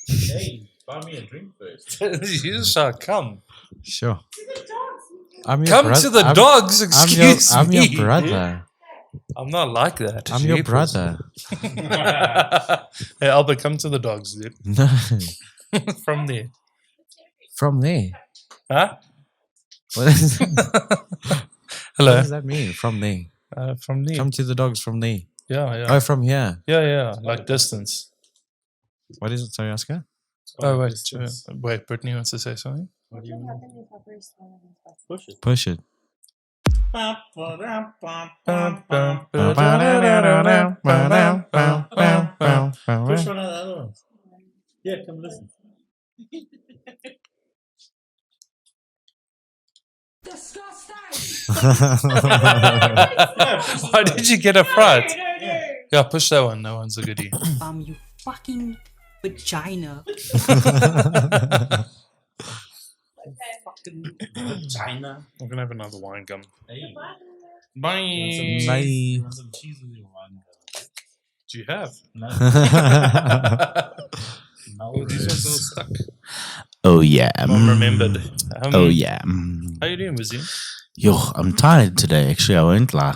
Hey, buy me a drink first. You shall come. Sure. I'm your Come to the dogs, excuse I'm me. your brother. I'm not like that. I'm your brother. Hey, Albert, come to the dogs, dude. No. From there. From there. Huh? What does Hello. that mean? From there. From there. Come to the dogs from there. Yeah. Oh, from here. Yeah. Like distance. What is it? Sorry, Oscar? Oh, wait. Brittany wants to say something? What do you mean? Push it. Push it. Push one of the other ones. Yeah, come listen. Why did you get a fright? Yeah, push that one. That one's a goodie. You fucking vagina. Fucking vagina. I'm gonna have another wine gum. Hey. Bye. Bye. Want some cheese with your wine? Do you have? No. Oh, these ones all stuck. Oh, yeah. Mom remembered. Oh, yeah. How you doing, Wizzy? Yo, I'm tired today, actually. I won't lie.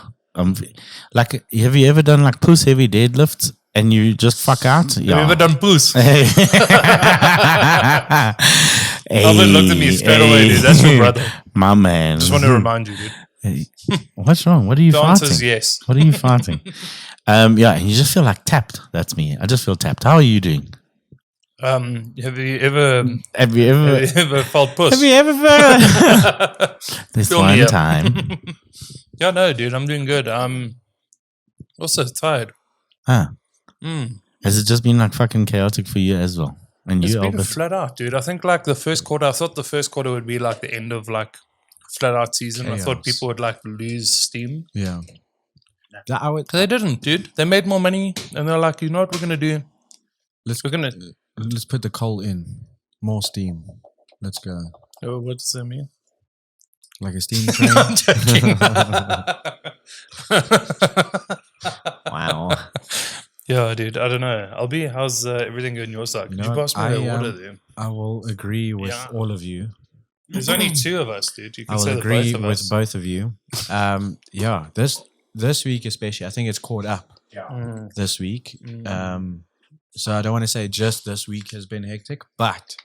Like, have you ever done like puss heavy deadlifts and you just fuck out? Have you ever done poos? Hey. Albert looked at me straight away, dude. That's your brother. My man. Just want to remind you, dude. Hey, what's wrong? What are you The farting? answer is yes. What are you farting? Yeah, and you just feel like tapped. That's me. I just feel tapped. How are you doing? Have you ever Have you ever felt puss? Have you ever this Fill me one up. time? Yeah, no, dude, I'm doing good. I'm also tired. Huh. Mm. Has it just been like fucking chaotic for you as well? And It's you, been Albert? flat out, dude. I think like the first quarter, I thought the first quarter would be like the end of like flat out season. I thought Chaos. people would like lose steam. Yeah. I would, They didn't, dude. They made more money and they're like, you know what we're gonna do? We're gonna let's put the coal in. More steam. Let's go. oh, what does that mean? Like a steam train. I'm joking. Wow. Yeah, dude. I don't know. Albie, how's everything going your side? You Could know you what? pass me the water there? I will agree with Yeah. all of you. There's only two of us, dude. You I can will say the agree both of with us. both of you. Yeah, this week especially, I think it's caught up Mm. this week. Mm. So I don't want to say just this week has been hectic, but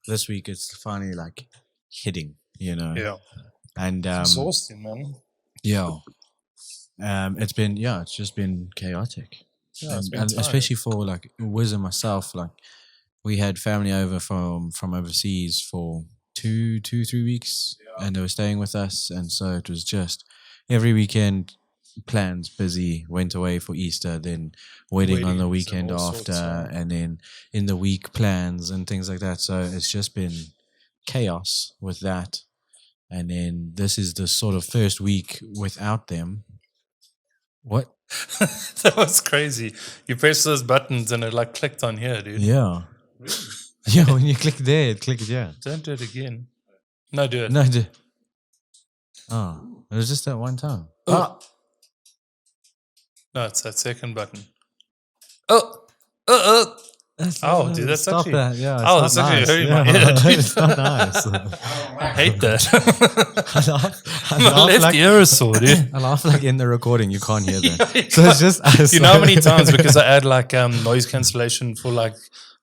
this week it's finally like hitting, you know. Yeah. And Exhausting, man. yeah, it's just been chaotic. Yeah, it's been and tiring. especially for like Wiz and myself, like we had family over from overseas for 3 weeks, and they were staying with us, and so it was just every weekend plans busy. Went away for Easter, then wedding on the Weddings weekend and all after, sorts, and then in the week plans and things like that. So it's just been chaos with that. And then this is the sort of first week without them. What? That was crazy. You pressed those buttons and it like clicked on here, dude. Yeah. Yeah, when you click there, it clicks, yeah. Don't do it again. No, do it. No, oh, it was just that one time. Oh. No, it's that second button. Oh, dude, that's stop actually- that. Yeah, it's Oh, not that's actually nice. hurting my Yeah, ear, dude. It's not nice. I hate that. I My laugh left like, ear is sore, dude. I laugh like in the recording, you can't hear that. You So it's just us. You know how many times, because I add like noise cancellation for like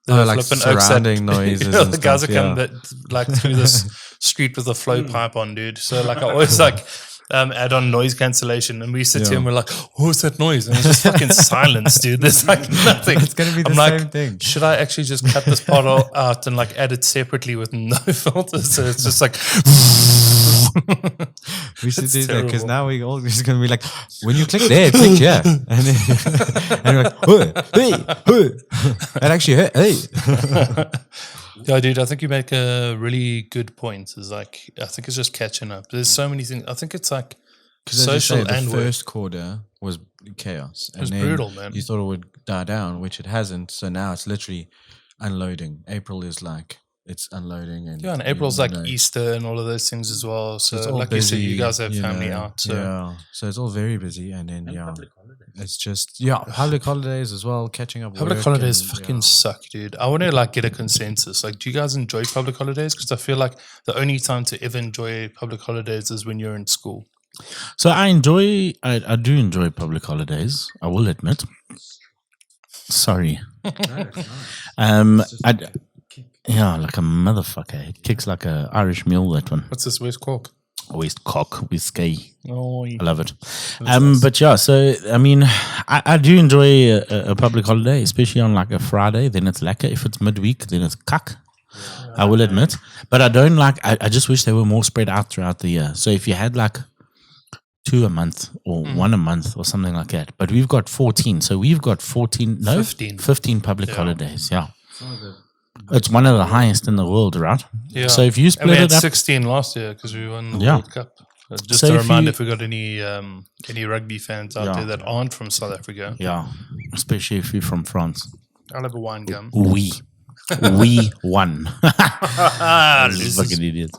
the like flipping oaks surrounding that, noises you know, and the guys stuff, that come yeah. that like through this street with a flow pipe on, dude. So like I always like add on noise cancellation, and we sit here Yeah. and we're like, "What's that noise?" And it's just fucking silence, dude. There's like nothing. It's gonna be the I'm like, same thing. should I actually just cut this part out and like add it separately with no filters? So it's just like. We should It's do that because terrible. now we all just gonna be like, when you click there, click here, and then and you're like, hey, that actually hurt. Hey, Yeah, dude, I think you make a really good point. Is like, I think it's just catching up. There's so many things. I think it's like social the and work. first quarter was chaos. It was brutal, man. You thought it would die down, which it hasn't. So now it's literally unloading. April is like it's unloading. And and April's like you know, Easter and all of those things as well. So it's all like you said, you busy, guys have you family know, out. So yeah, so it's all very busy, and then And public holidays. it's just public holidays as well, catching up. public work holidays and, fucking suck, dude. I want to like get a consensus. Like, do you guys enjoy public holidays? Because I feel like the only time to ever enjoy public holidays is when you're in school. So I do enjoy public holidays. I will admit. Sorry. Like a motherfucker. It kicks like a Irish mule, that one. What's this West Cork? West Cock whiskey. Oh, I love it. But yeah, so I mean, I do enjoy a public holiday, especially on like a Friday. Then it's lekker. If it's midweek, then it's cuck. I will admit. But I don't like, I just wish they were more spread out throughout the year. So if you had like 2 a month or 1 a month or something like that. But we've got 14. So we've got 15 public holidays. Yeah. It's one of the highest in the world, right? Yeah. So if you And split we had it up, 16 last year because we won the Yeah. World Cup. Just So a if reminder, you- if we got any rugby fans out Yeah. there that aren't from South Africa, yeah, especially if you're from France, I'll have a wine gum. we won. Losers. Fucking idiots.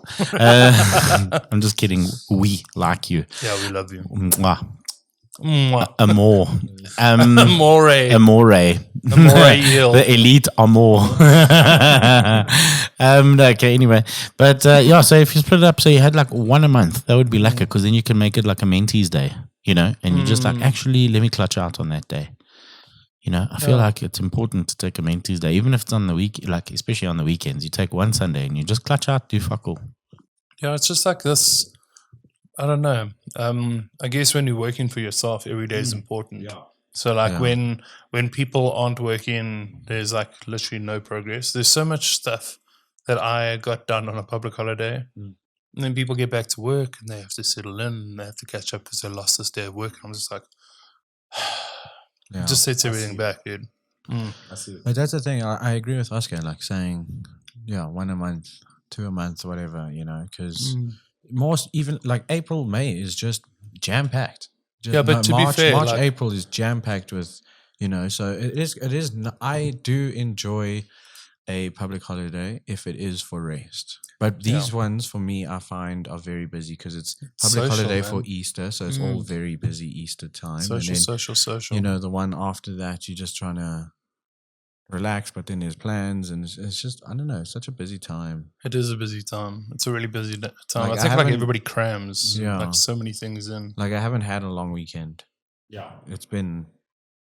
I'm just kidding. We like you. Yeah, we love you. Mwah. Mwah. Amor. Amore. Amore. Amore Hill. The elite Amor. Okay, anyway. But yeah, so if you split it up, so you had like 1 a month, that would be lekker because then you can make it like a Mentees day, you know, and you just like, actually, let me clutch out on that day. You know, I feel like it's important to take a Mentees day, even if it's on the week, like especially on the weekends. You take one Sunday and you just clutch out, do fuck all. Yeah, it's just like this. I don't know. I guess when you're working for yourself, every day is important. Yeah. So like Yeah. when people aren't working, there's like literally no progress. There's so much stuff that I got done on a public holiday. And then people get back to work and they have to settle in and they have to catch up because they lost this day of work. And I'm just like, Yeah. it just sets everything back, dude. I see it. But that's the thing. I agree with Oscar, like saying, 1 a month, 2 a month, whatever, you know, because most even like April, May is just jam packed. Yeah, but to be fair, March, like- April is jam packed with, you know, so it is. I do enjoy a public holiday if it is for rest. But these ones for me, I find are very busy because it's public Social, holiday man. for Easter, so it's all very busy Easter time. Social, and then, social. you know, the one after that, you're just trying to relax, but then there's plans, and it's just, I don't know, it's such a busy time. It is a busy time. It's a really busy time. Like, I I think like haven't- everybody crams Yeah. like so many things in. Like I haven't had a long weekend. Yeah. It's been,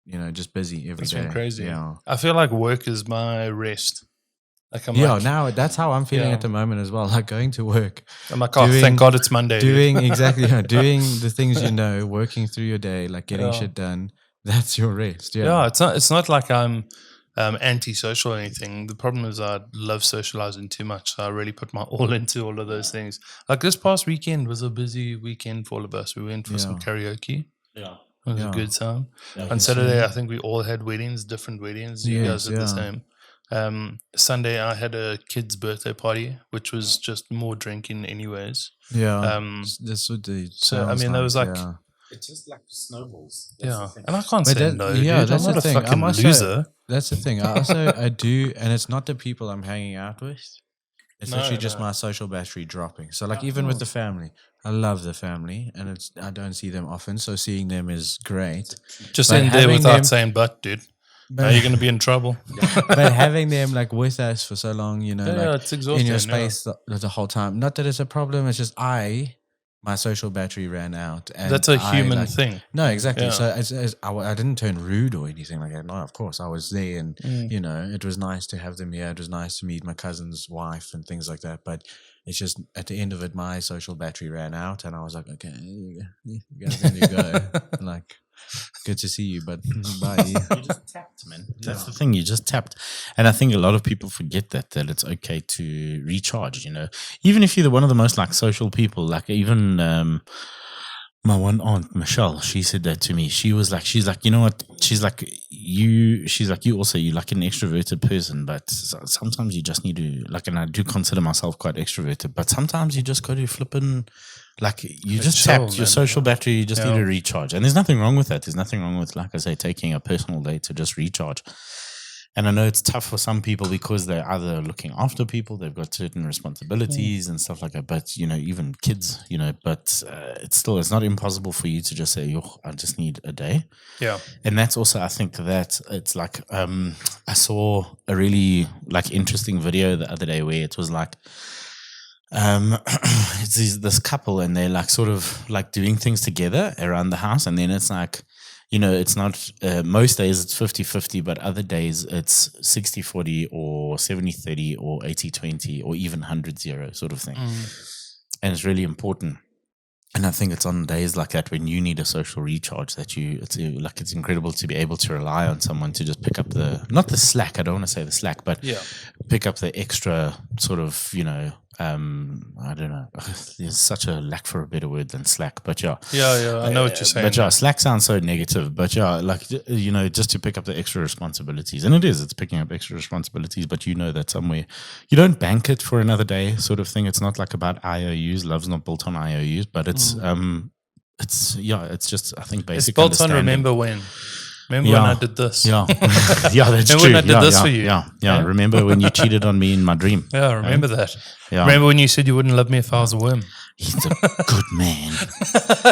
you know, just busy every day. It's been crazy. Yeah. I feel like work is my rest. Like I'm Yeah, like, now that's how I'm feeling Yeah. at the moment as well. Like going to work, I'm like, oh, doing- thank God it's Monday. dude. doing exactly, doing the things you know, working through your day, like getting Yeah. shit done. That's your rest. Yeah. Yeah, it's not like I'm anti-social or anything. The problem is I love socializing too much. So I really put my all into all of those things. Like this past weekend was a busy weekend for all of us. We went for some Yeah. karaoke. Yeah. It was Yeah. a good time. Yeah, On Saturday, I think we all had weddings, different weddings. You guys Yes, did the yeah. same. Sunday, I had a kid's birthday party, which was just more drinking anyways. Yeah. That's what the. So, I mean, there was like, yeah. It's just like snowballs. That's yeah. the thing. And I can't But say that- no, yeah, dude. I'm that's not the a thing. fucking I'm also- loser. That's the thing. I do, and it's not the people I'm hanging out with. It's No, actually just no. my social battery dropping. So, like, even with the family, I love the family, and I don't see them often. So, seeing them is great. Just But in there having without them- saying but, dude. Now But, you're going to be in trouble. but having them like with us for so long, you know, Yeah, like it's exhausting. in your yeah. space the whole time. Not that it's a problem. It's just my social battery ran out. And That's a I, human like- thing. No, exactly. Yeah. So I didn't turn rude or anything like that. No, of course I was there, and Mm. you know, it was nice to have them here. It was nice to meet my cousin's wife and things like that. But it's just at the end of it, my social battery ran out, and I was like, okay, you guys can go. Like, good to see you, but bye. You just tapped, man. That's the thing. You just tapped, and I think a lot of people forget that it's okay to recharge. You know, even if you're one of the most like social people, like even my one aunt Michelle, she said that to me. She's like, you know what? She's like you also, you're like an extroverted person, but sometimes you just need to like, and I do consider myself quite extroverted, but sometimes you just got to flip in. Like you just chill, tapped your man. social battery, you just Yeah. need to recharge. And there's nothing wrong with that. There's nothing wrong with, like I say, taking a personal day to just recharge. And I know it's tough for some people because they're either looking after people, they've got certain responsibilities and stuff like that. But, even kids, but it's not impossible for you to just say, yo, I just need a day. Yeah. And that's also, I think that it's like, I saw a really like interesting video the other day where it was like, it's this couple and they're like sort of like doing things together around the house. And then it's like, it's not, most days it's 50-50, but other days it's 60-40 or 70-30 or 80-20 or even 100-0 sort of thing. And it's really important. And I think it's on days like that when you need a social recharge that it's incredible to be able to rely on someone to just pick up not the slack, I don't want to say the slack, but pick up the extra sort of, I don't know. There's such a lack for a better word than slack, but yeah. Yeah, I know what you're saying. But yeah, slack sounds so negative, but yeah, like, just to pick up the extra responsibilities. And it's picking up extra responsibilities, but that somewhere, you don't bank it for another day sort of thing. It's not like about IOUs. Love's not built on IOUs, but it's just, I think, basic. It's built on remember when. Remember when I did this? Yeah, yeah, that's remember true. when I did this for you? Yeah. Remember when you cheated on me in my dream? Yeah, remember that. Yeah. Remember when you said you wouldn't love me if I was a worm? He's a good man.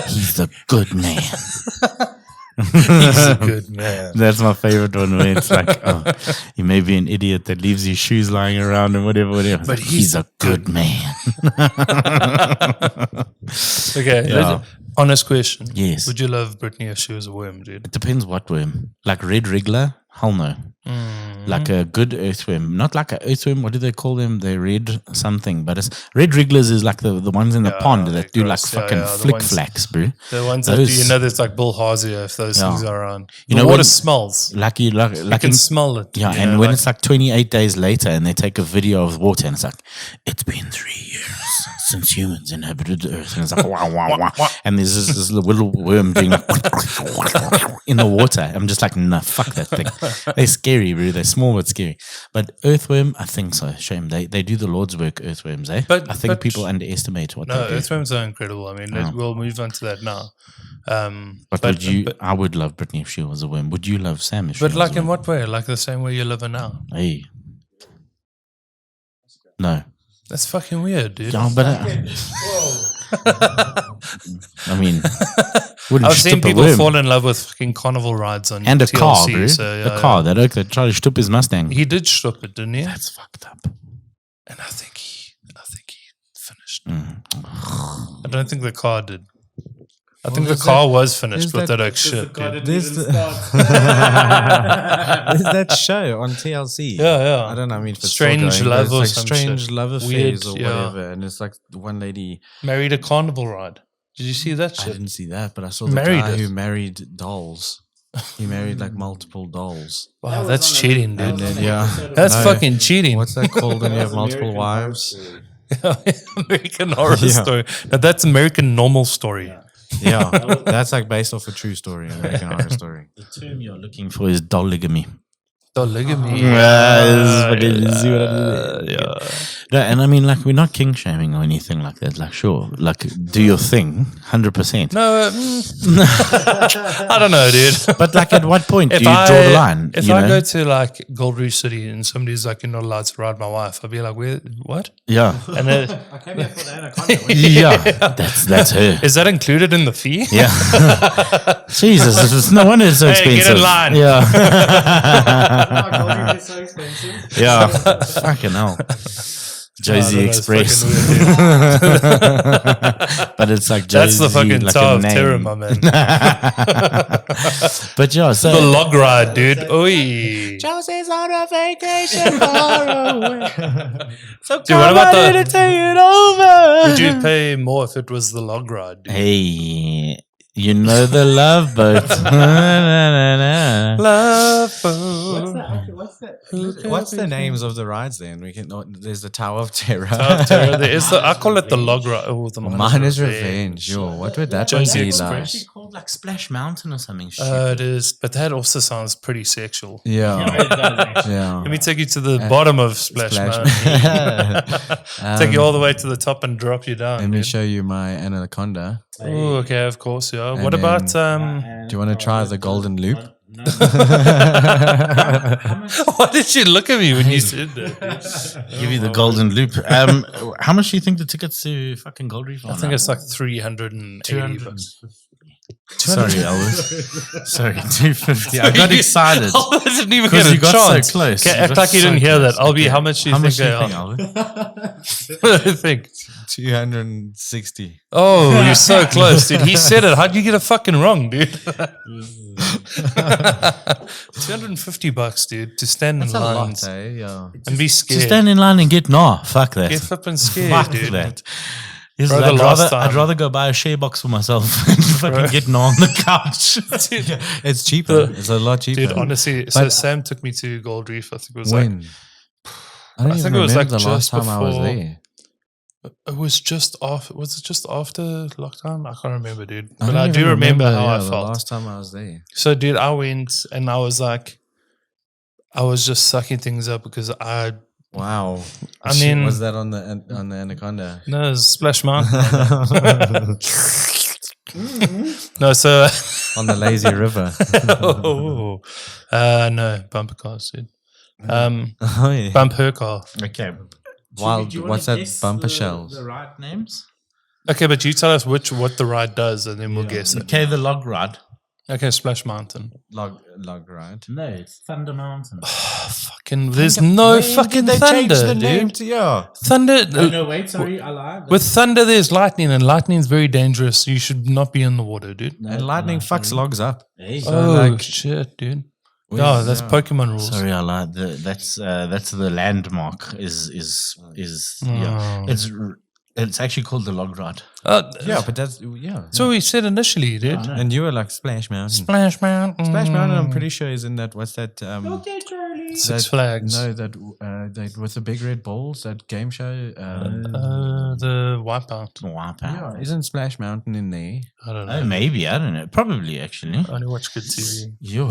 He's a good man. He's a good man. That's my favorite one where it's like, he may be an idiot that leaves his shoes lying around and whatever. But he's a good man. Okay, honest question. Yes. Would you love Brittany if she was a worm, dude? It depends what worm. Like red wriggler? Hell no. Like a good earthworm. Not like an earthworm. What do they call them? They're red something. But it's red wrigglers is like the ones in the pond that do like fucking flick flacks, bro. The ones that do, there's like bilharzia if those things are around. The water smells. Like you can smell it. Yeah, and when it's like 28 days later and they take a video of water and it's like, it's been 3 years since humans inhabited the earth. And it's like, wow, wow, wow. And there's this little worm doing like in the water. I'm just like, nah, fuck that thing. They're scary, bro. They're small but scary. But earthworm, I think so. Shame. They do the Lord's work, earthworms, eh? But I think people underestimate what they do. Earthworms are incredible. I mean, we'll move on to that now. I would love Brittany if she was a worm. Would you love Sam if she was a worm? But like in what way? Like the same way you live in now? Hey. No. That's fucking weird, dude. Yeah, but I mean, I've seen people fall in love with fucking carnival rides on and a TLC, car, bro. So, a car that tried to stup his Mustang. He did stup it, didn't he? That's fucked up. And I think he finished. I don't think the car did. I think the car was finished with that shit, dude. There's that show on TLC. Yeah. I don't know. I mean, if it's Strange still going, Love it's or like some Strange shit. Love Affairs Weird, or yeah. whatever. And it's like one lady married a carnival ride. Did you see that I shit? didn't see that, but I saw the guy who married dolls. He married like multiple dolls. Wow, that's cheating, dude. And then, that's fucking cheating. What's that called when you have multiple wives? American Horror Story. Now that's American Normal Story. Yeah, that's like based off a true story, American Horror Story. The term you're looking for is dolligamy. Dolligamy. No, and I mean, like, we're not king shaming or anything like that. Like, sure, like, do your thing, 100%. No, I don't know, dude. But like, at what point do you draw the line? If I go to like Gold Rouge City and somebody's like, you're not allowed to ride my wife, I'll be like, where? What? Yeah. And then, I came here for the anaconda. Yeah, that's her. Is that included in the fee? Yeah. Jesus, it's no wonder it's so expensive. Get in line. Yeah. Gold Rouge is so expensive. Yeah. Fucking hell. Josie Express. But it's like Josie. That's the fucking like Tower of name. Terror, my man. But yeah, so the log ride, dude. Oi. Josie's on a vacation far away. So dude, what about to take it over? Would you pay more if it was the log ride, dude? Hey, you know the love boat. Love boat. What's the names of the rides then? There's the Tower of Terror. Tower of Terror. There is I call it the log ride. Oh, the Miner's Revenge. Yo, what would that one Josie be Express. like? It's actually called like Splash Mountain or something. It is, but that also sounds pretty sexual. Yeah. It does actually. Yeah. Let me take you to the bottom of Splash Mountain. Take you all the way to the top and drop you down. Let me dude. show you my anaconda. Oh, okay, of course, yeah. And What about Do you want to try the Golden Loop? Why did you look at me when you said that? Give you the golden loop. How much do you think the tickets to fucking Gold Reef are? I think it's like 380 bucks. Sorry, Albert. Sorry, 250. I got excited. I didn't even Because get a you got chance. so close. Okay, You act got like you so didn't hear close. that. Albie, Okay. how much do you How much think do you they think, are? Albert? What do you think? 260. Oh, you're so close, dude. He said it. How'd you get it fucking wrong, dude? 250 bucks, dude, to stand That's in a lines lot, eh? Yeah. and be To scared. stand in line and get fuck that. Get flipping scared, Fuck dude. that. Yes, Bro, the I'd, last rather, I'd time- rather go buy a share box for myself and fucking get on the couch. Dude, It's cheaper. It's a lot cheaper. dude, honestly, so But- Sam took me to Gold Reef. I think it was like When? I don't I even think it was remember like the last just time I was before- there. it was just off. Was it just after lockdown? I can't remember, dude. I But don't I do even remember how I the felt. last time I was there. So, dude, I went and I was like, I was just sucking things up because Wow. I mean, was that on the Anaconda? no, it's Splash Mountain. No, so On the lazy river. no, bumper cars, dude. Oh, yeah. Bump her car. Okay. Wild, Do you wanna what's that? guess Bumper the- shells. The right names? Okay, but you tell us what the ride does, and then we'll guess it. Okay, the log ride. Okay, Splash Mountain. Log ride. No, it's Thunder Mountain. Fucking, there's no fucking thunder, dude. Yeah. Thunder. No, wait, sorry, I lied. With thunder, there's lightning, and lightning's very dangerous. You should not be in the water, dude. And lightning fucks logs up. Hey, Oh like- shit, dude. Oh, that's Pokemon rules. sorry, I lied. That's the landmark. Is yeah. Oh. It's actually called the log ride. Yeah, but that's yeah. That's what we said initially, dude. I know. And you were like Splash Mountain. Splash Mountain. Splash Mountain, I'm pretty sure is in that. What's that? Six that- Flags. No, that with the big red balls. That game show. The Wipeout. Wipeout. Isn't Splash Mountain in there? I don't know. Oh, maybe. I don't know. Probably, actually. I only watch good TV. Yo,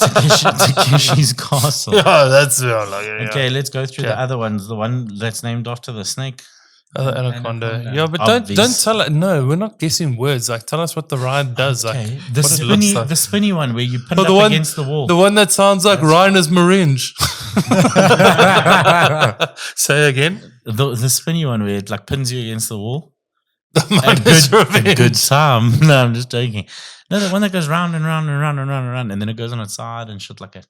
Takeshi's Castle. Yeah, that's like Okay, let's go through the Yeah. other ones. The one that's named after the snake. Anaconda. Anaconda. Yeah, but Obvious. don't tell it. No, we're not guessing words. Like, tell us what the ride does. Okay, Like, the what it looks spinny, like. the spinny one where you pin Oh, up the one- against the wall. The one that sounds like Rhinos Maringe. Say again. The spinny one where it like pins you against the wall. Mine A is good revenge. time. No, I'm just joking. No, the one that goes round and round and round and round and round, and then it goes on its side and shit like that.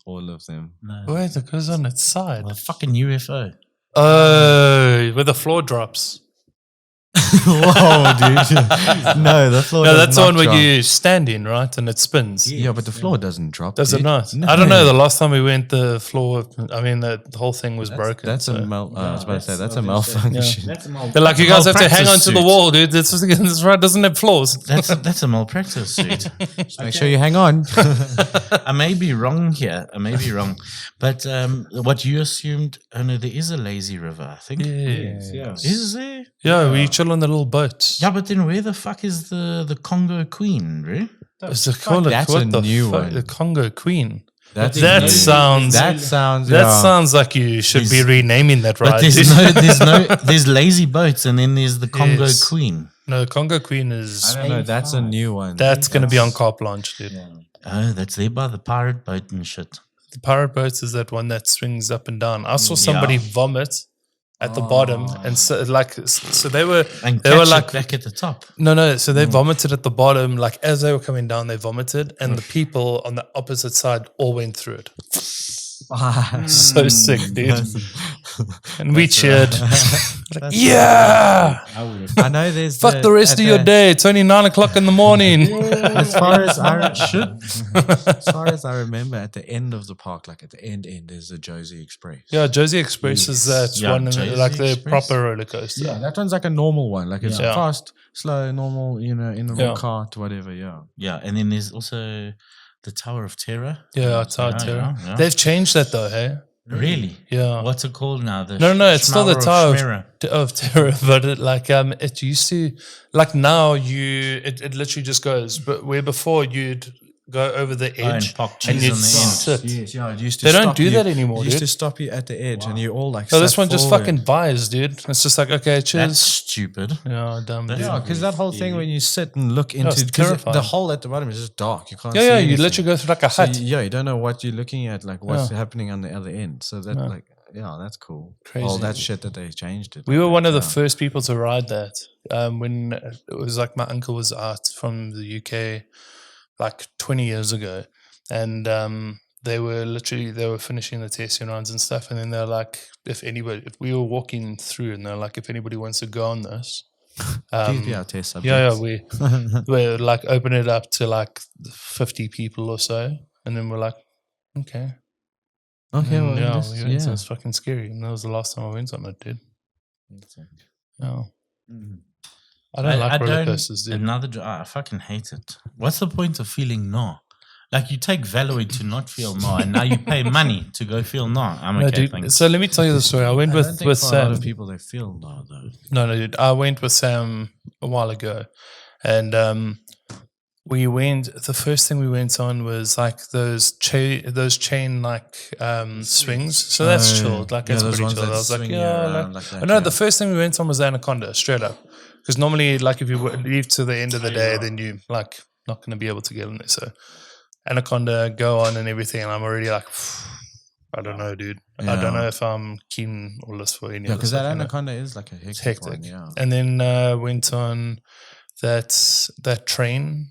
All of them. No, Wait, it goes on its side. a fucking UFO. Oh, where the floor drops. Whoa, dude! No, the floor. No, does that's the not one where drop. you stand in, right? And it spins. Yeah, but the floor doesn't drop. Does it dude. not? No. I don't know. The last time we went, the floor, I mean, the whole thing was broken. That's so. a I was about to say that's a obviously- malfunction. That's a They're like, you guys have to hang on malpractice to the suit. wall, dude. This ride doesn't have floors. That's a malpractice suit. Just make sure you hang on. I may be wrong here. I may be wrong. But what you assumed, oh no, there is a lazy river, I think. Yeah. Is there? Yeah, we chill on the little boats. Yeah, but then where the fuck is the Congo Queen, bro? Is it called that's what a the new fuck? one. The Congo Queen. That's That sounds. That sounds. That yeah. sounds like you should be There's- renaming that But ride. there's lazy boats and then there's the Congo Yes. Queen. No, Congo Queen is. I don't know. That's a new one. That's going to be on Carte Blanche, dude. Oh, that's there by the pirate boat and shit. The pirate boats is that one that swings up and down. I saw somebody vomit at the bottom, and so they were And they were catch it like back at the top. no. So they vomited at the bottom, like as they were coming down, they vomited, and the people on the opposite side all went through it. So sick, dude. And we cheered. Like, yeah, I know there's. fuck the rest of your day. It's only 9:00 in the morning. As far as as far as I remember, at the end of the park, like at the end, there's the Josie Express. Yeah, Josie Express is that Yeah, one, Josie like the Express. proper roller coaster. Yeah, that one's like a normal one. Like it's Yeah. fast, slow, normal. You know, in a Yeah. cart, whatever. Yeah. Yeah, and then there's also the Tower of Terror. Yeah, it's Tower of Yeah, Terror. yeah. They've changed that though, hey? Really? Yeah. What's it called now? The No, it's still the Tower Schmerer. of Terror, but it used to, like now it literally just goes, but where before you'd go over the and edge, pop and cheese you'd on the end. sit. Yes, yeah. It used to They don't stop do you. that anymore, It used dude. to stop you at the edge, and you all like. So this sat one just forward. fucking buys, dude. It's just like, okay, That's cheers. stupid. Yeah, dumb. Dude. Yeah, because that whole thing when you sit and look it's into 'cause terrifying. the hole at the bottom is just dark. You can't. Yeah, see yeah. You anything. literally go through like a So hut. you don't know what you're looking at, like what's Yeah. happening on the other end. So that, Yeah. like, yeah, that's cool. Crazy. All that shit that they changed it. We were one of the Yeah. first people to ride that. When it was like my uncle was out from the UK like 20 years ago, and they were finishing the testing runs and stuff, and then they're like, if we were walking through, and they're like, if anybody wants to go on this, Please be our test yeah, subjects. we like open it up to like 50 people or so, and then we're like, okay. Okay, And well, yeah, this- we went, so yeah. it's fucking scary, and that was the last time I went on it, dude. Yeah. I don't like roller coasters, dude. I fucking hate it. What's the point of feeling no? Like you take Valoid to not feel no, and now you pay money to go feel no. I'm No, okay, dude. thanks. So let me tell you the story. I went I with don't think with for a Sam. lot of people they feel no though. No, dude. I went with Sam a while ago, and we went. The first thing we went on was like those chain like swings. So that's chilled. Like yeah, that's those pretty ones chill. I that was like, swing you yeah. around Like, like that, but no, yeah. the first thing we went on was the Anaconda, straight up. Because normally, like, if you leave to the end of the day, then you like not going to be able to get in there. So Anaconda, go on and everything, and I'm already like, I don't know, dude. I don't Yeah. know if I'm keen or list for any. Yeah, of because this that stuff, you know. Anaconda is like a hectic, It's hectic. one, yeah. And then went on that train.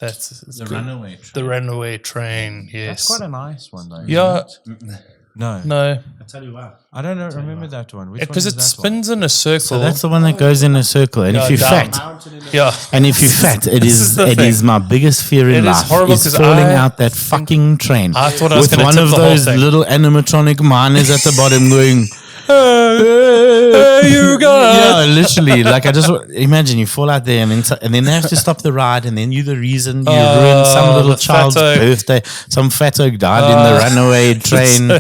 That's the runaway train. The runaway train. Yes. That's quite a nice one though. Yeah. isn't it? No, No, I tell you what. I don't know. Remember that one? Which one because is it that spins in a circle. So that's the one that goes in a circle, and Yeah, if you're down. fat, Yeah. and if you're fat, it This is is the it thing. is my biggest fear in It is life. horrible is 'cause falling I out that fucking train. I thought I was with gonna one tip of the whole those thing. little animatronic miners at the bottom going. Hey, you guys. Yeah, literally. Like I just imagine you fall out there, and then they have to stop the ride, and then you're the reason you ruined some little the child's fatto. birthday. Some fatto died in the runaway train. Yeah,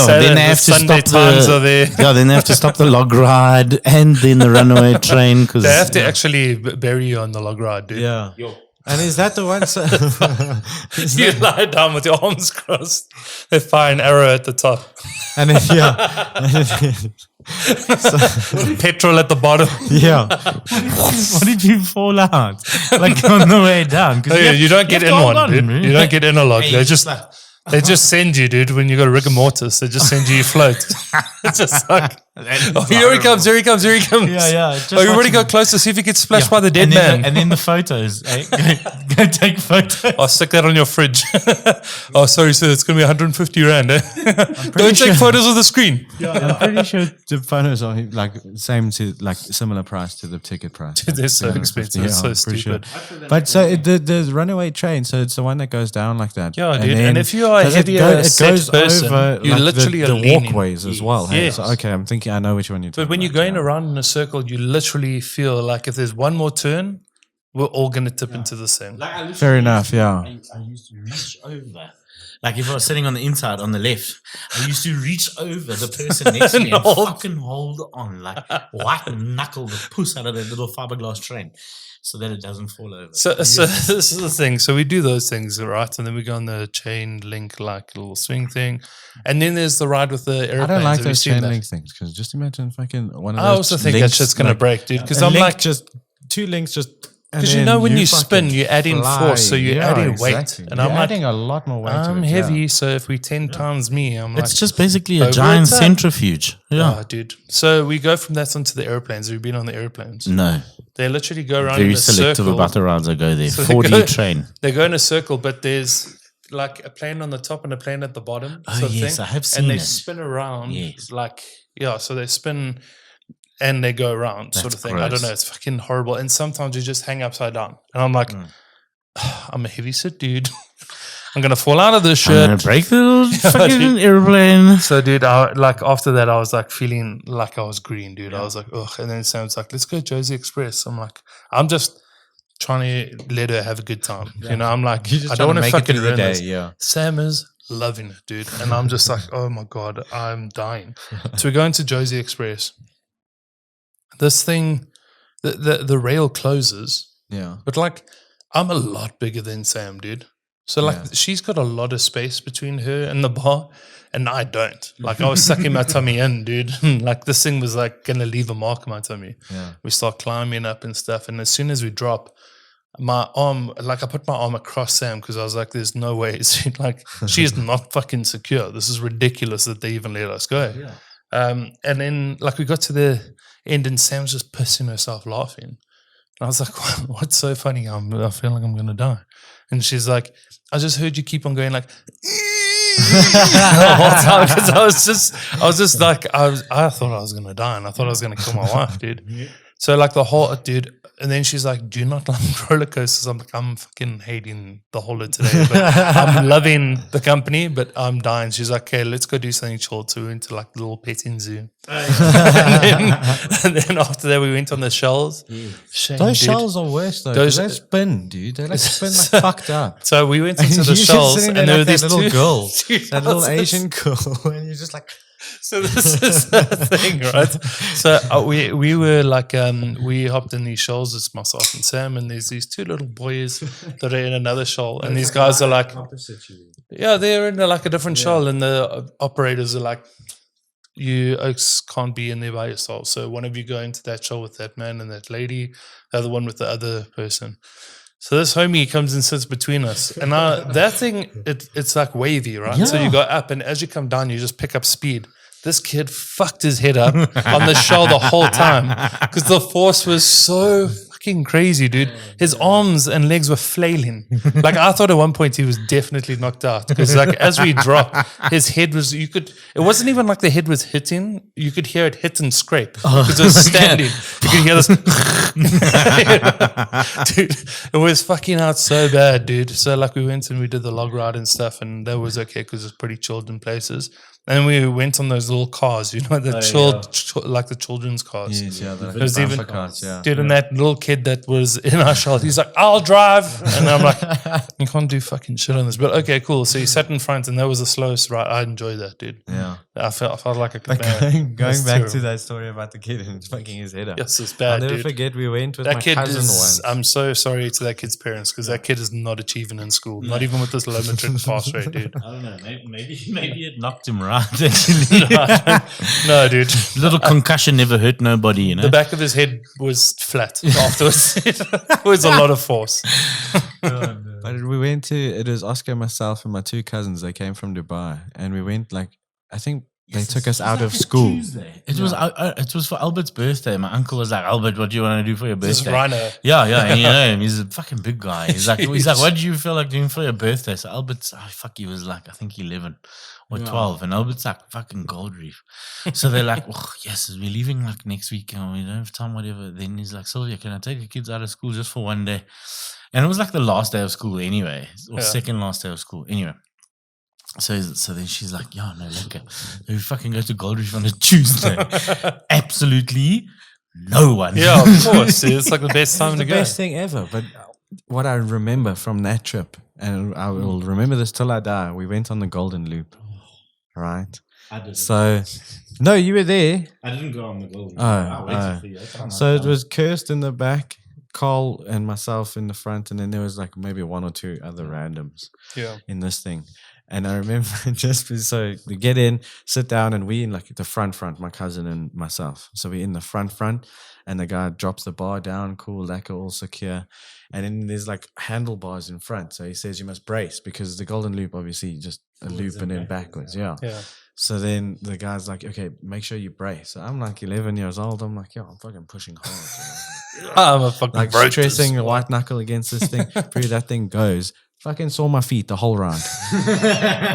Saturday- then they have to Sunday stop times are the. there. Yeah, then they have to stop the log ride and then the runaway train because They have to actually bury you on the log ride, dude. Yeah. And is that the one? You lie down with your arms crossed. They fire an arrow at the top. and then, yeah. Petrol at the bottom. Yeah. what did you fall out like on the way down? 'Cause Oh, yeah, you don't get have in to one, hold dude. man. You don't get in a log. Hey, They you just like- they just send you, dude. When you got rigor mortis, they just send you float. It's just like, oh, here he comes, here he comes, here he comes. Yeah. Just Oh, you already watching- got close to see if he gets splashed by the dead and then man. and then the photos. Go take photos. I'll stick that on your fridge. Oh, sorry, sir. It's going to be 150 Rand. Eh? Don't take photos of the screen. I'm pretty sure the photos are like same to like similar price to the ticket price. They're so 350, expensive. It's I'm so pretty sure. stupid. But so the runaway train, so it's the one that goes down like that. Yeah, dude. then- And if you are a does heavier it set goes person, over you like, literally the are leaning. walkways as well. Hey? Yes. So, okay, I'm thinking I know which one you're talking But when you're about, going yeah. around in a circle, you literally feel like if there's one more turn, we're all going to tip into the same. Fair enough, yeah. I used to reach over. Like if I was sitting on the inside, on the left, I used to reach over the person next to me and hold. fucking hold on, like white knuckle the puss out of that little fiberglass train, so that it doesn't fall over. So this is the thing. So we do those things, right? And then we go on the chain link, like little swing thing. And then there's the ride with the airplanes. I don't like Have you those seen chain that? link things because just imagine fucking one of I those. also think that links, shit's going to like, break, dude. Because a I'm link like, just 2 links just. because you know when you spin, you add in force, so you're adding weight. And I'm like, adding a lot more weight. I'm to it, heavy, Yeah. so if we 10 times me, I'm like, It's just basically a over giant it's up. centrifuge. Yeah. oh, dude. So we go from that onto the airplanes. Have you been on the airplanes? No. They literally go around Very in a selective circle. about the rides I go there. So they 4D go- train. They go in a circle, but there's like a plane on the top and a plane at the bottom. Oh, sort of yes, thing. I have seen And they it. spin around. Yes. Like, yeah, so they spin and they go around, sort That's of thing. I don't gross. know. It's fucking horrible. And sometimes you just hang upside down. And I'm like, Mm. I'm a heavy set dude. I'm going to fall out of this I'm shit. gonna break the little Yeah, fucking dude. airplane. So, dude, like after that, I was like feeling like I was green, dude. I was like, ugh. And then Sam's like, let's go Josie Express. I'm like, I'm just trying to let her have a good time. You know, I'm like, You just I don't want to make it fucking through the ruin day. this. Yeah. Sam is loving it, dude. And I'm just like, oh my God, I'm dying. So we go into Josie Express. This thing, the rail closes, Yeah. but like I'm a lot bigger than Sam, dude. So like she's got a lot of space between her and the bar, and I don't. Like I was sucking my tummy in, dude. Like this thing was like gonna leave a mark on my tummy. Yeah. We start climbing up and stuff, and as soon as we drop, my arm, like I put my arm across Sam because I was like, "There's no way." Like she is not fucking secure. This is ridiculous that they even let us go. Yeah. And then like we got to the end, and Sam's just pissing herself laughing. And I was like, "What's so funny? I feel like I'm gonna die." And she's like, "I just heard you keep on going like." Because I was just like, I thought I was gonna die, and I thought I was gonna kill my wife, dude. So like the whole dude, and then she's like, "Do you not like roller coasters?" I'm like, "I'm fucking hating the whole of today, but I'm loving the company, but I'm dying." She's like, "Okay, let's go do something chill." So we went to like the little petting zoo, and then after that we went on the shells. Shame, Those dude. shells are worse though. Those- They spin, dude. They like spin like fucked up. So we went into the You're just shells, sitting and there there were like these that little two girl, two that little houses. Asian girl, and you're just like, So this is the thing, right? So we were like, we hopped in these shells. It's myself and Sam, and there's these two little boys that are in another shell, and these guys are like, yeah, they're in like a different shell, and the operators are like, you oaks can't be in there by yourself. So one of you go into that shell with that man and that lady, the other one with the other person. So this homie comes and sits between us, and that thing, it's like wavy, right? So you go up, and as you come down, you just pick up speed. This kid fucked his head up on the shell the whole time because the force was so fucking crazy, dude. His arms and legs were flailing. Like I thought at one point he was definitely knocked out because like as we dropped, his head was, it wasn't even like the head was hitting. You could hear it hit and scrape because it was standing. You could hear this. Dude, it was fucking out so bad, dude. So like we went and we did the log ride and stuff, and that was okay because it's pretty chilled in places. And we went on those little cars, you know, the like the children's cars. yes, yeah, It was even, cards, yeah. dude, and that little kid that was in our shell, he's like, "I'll drive," and I'm like, "You can't do fucking shit on this." But okay, cool. So he sat in front, and that was the slowest ride. I enjoyed that, dude. Yeah. I felt like I could. Like going That's back terrible. to that story about the kid and fucking his head up. Yes, it's I'll bad, never dude. forget we went with That my kid cousin is. once. I'm so sorry to that kid's parents because that kid is not achieving in school, not even with this low matric pass rate, dude. I don't know. Maybe it knocked him right. Actually, No, dude. little concussion never hurt nobody. You know. The back of his head was flat afterwards. It was a lot of force. But we went to, it was Oscar, myself, and my two cousins. They came from Dubai, and we went like, I think they took us out of school. It was for Albert's birthday. My uncle was like, "Albert, what do you want to do for your This birthday?" Rhino. Yeah, and you know him. He's a fucking big guy. He's like, "What do you feel like doing for your birthday?" So Albert's, he was like, I think 11 or 12, and Albert's like, fucking Gold Reef. So they're like, "Oh yes, we're leaving like next week, and we don't have time, whatever." Then he's like, "Sylvia, can I take the kids out of school just for one day?" And it was like the last day of school anyway, or second last day of school anyway. So then she's like, "Yeah, no, look, we fucking go to Gold Reef on a Tuesday." Absolutely no one. Yeah, of course. It's like the best time to The go. best thing ever. But what I remember from that trip, and I will remember this till I die, we went on the Golden Loop, right? I didn't. So, no, you were there. I didn't go on the Golden. So it was Kirst in the back, Carl and myself in the front, and then there was like maybe one or two other randoms in this thing. And I remember so we get in, sit down, and we in like the front, my cousin and myself. So we're in the front, and the guy drops the bar down, cool, lacquer, all secure. And then there's like handlebars in front. So he says you must brace because the Golden Loop, obviously, just a loop and then backwards. Yeah. So then the guy's like, "Okay, make sure you brace." So I'm like 11 years old. I'm like, I'm fucking pushing hard. I'm a fucking Like broke stressing this a white knuckle against this thing. Pretty that thing goes. Fucking saw my feet the whole round.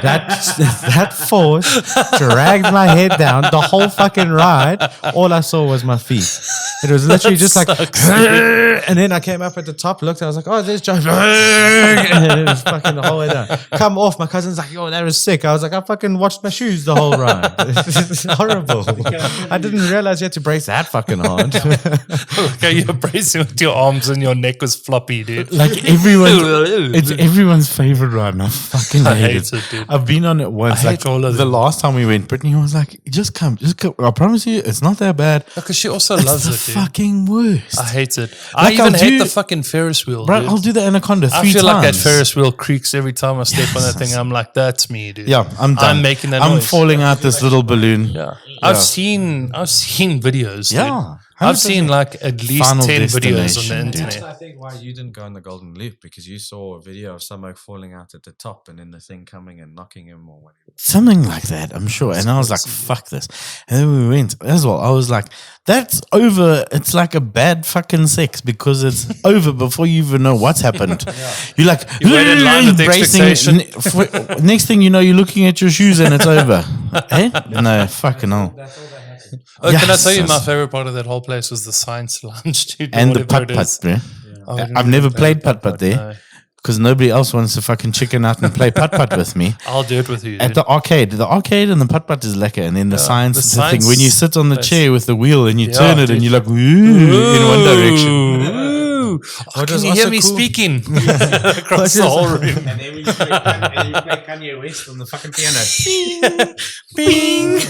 that force dragged my head down the whole fucking ride. All I saw was my feet. It was literally just like, and then I came up at the top, looked, I was like, "Oh, there's Joe." And then it was fucking the whole way down. Come off. My cousin's like, "Yo, that was sick." I was like, I fucking watched my shoes the whole ride. It's horrible. I didn't realize you had to brace that fucking hard. Okay, you're bracing with your arms and your neck was floppy, dude. Like everyone everyone's favorite ride, and I fucking I hate hate it. it, dude. I've been on it once. I like hate all of the them. last time we went, Brittany was like, just come. I promise you, it's not that bad. Because she also It's loves the it, dude. fucking worst. I hate it. Like, I even I'll hate do- the fucking Ferris wheel, Bro, dude. I'll do the Anaconda 3 I feel times. like that Ferris wheel creaks every time I step on that Yes. thing. I'm like, that's me, dude. Yeah, I'm done. I'm making that I'm noise. falling out this little balloon. Yeah. I've seen videos, dude. Yeah, I've seen 100%. like at least Final 10 videos on the Destination, dude. internet. I think why you didn't go on the Golden Loop, because you saw a video of some oak falling out at the top and then the thing coming and knocking him or whatever. Something like that, I'm sure. And I was like, fuck this. And then we went as well. I was like, that's over. It's like a bad fucking sex because it's over before you even know what's happened. You're like, You wait in line with the expectation. Next thing you know, you're looking at your shoes and it's over. Eh? No, fucking hell. Oh, can I tell you Yes. my favorite part of that whole place was the science lounge, dude. And the whatever putt it putt, is. bro. Oh, we didn't I've even never play played the putt putt there no. because nobody else wants to fucking chicken out and play putt putt with me. I'll do it with you, At dude. the arcade and the putt putt is lekker. And then the science, the is the thing. science When you sit on the place. chair with the wheel and you Yeah, turn it and dude. you're like, ooh, in one direction. Ooh. Oh, What can was you hear also me cool- speaking across the whole room? And then when you play Kanye West on the fucking piano. Bing,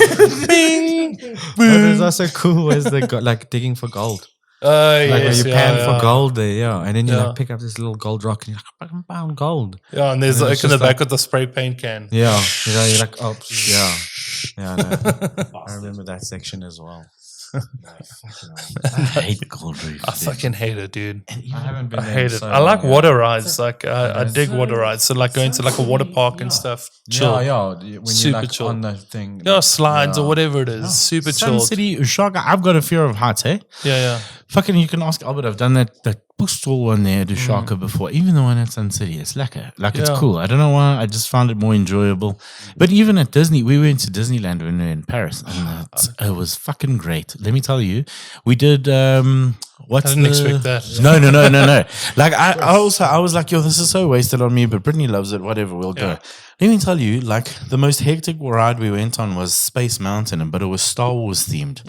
bing. What was also cool was they got like digging for gold. Oh, Like where yes, you yeah, pan yeah. for gold there, yeah. And then you Yeah. like pick up this little gold rock and you're like, I found gold. Yeah, and there's And like it's in the just back like- with the spray paint can. Yeah. You're like, oh, yeah. Yeah, no. I remember that section as well. I hate Gold Reef. I fucking hate it, dude. I haven't been I there hate in it. so I like long, water rides. Like I Yes. dig water rides. So like going to like a water park and stuff. Chill. Yeah, yeah. When Super you're like chill. on the thing. Yeah, slides Yeah. or whatever it is. Super Sun chilled. City, Ushaga. I've got a fear of heights, eh? Yeah, yeah. Fucking, you can ask Albert. I've done that postal one there at Ushaka before. Even the one at Sun City, it's lekker. Like, it's Yeah. cool. I don't know why. I just found it more enjoyable. But even at Disney, we went to Disneyland when we were in Paris, and it was fucking great. Let me tell you, we did. What's I didn't expect that. No. Like I was like, yo, this is so wasted on me. But Brittany loves it. Whatever, we'll go. Yeah. Let me tell you, like the most hectic ride we went on was Space Mountain, but it was Star Wars themed.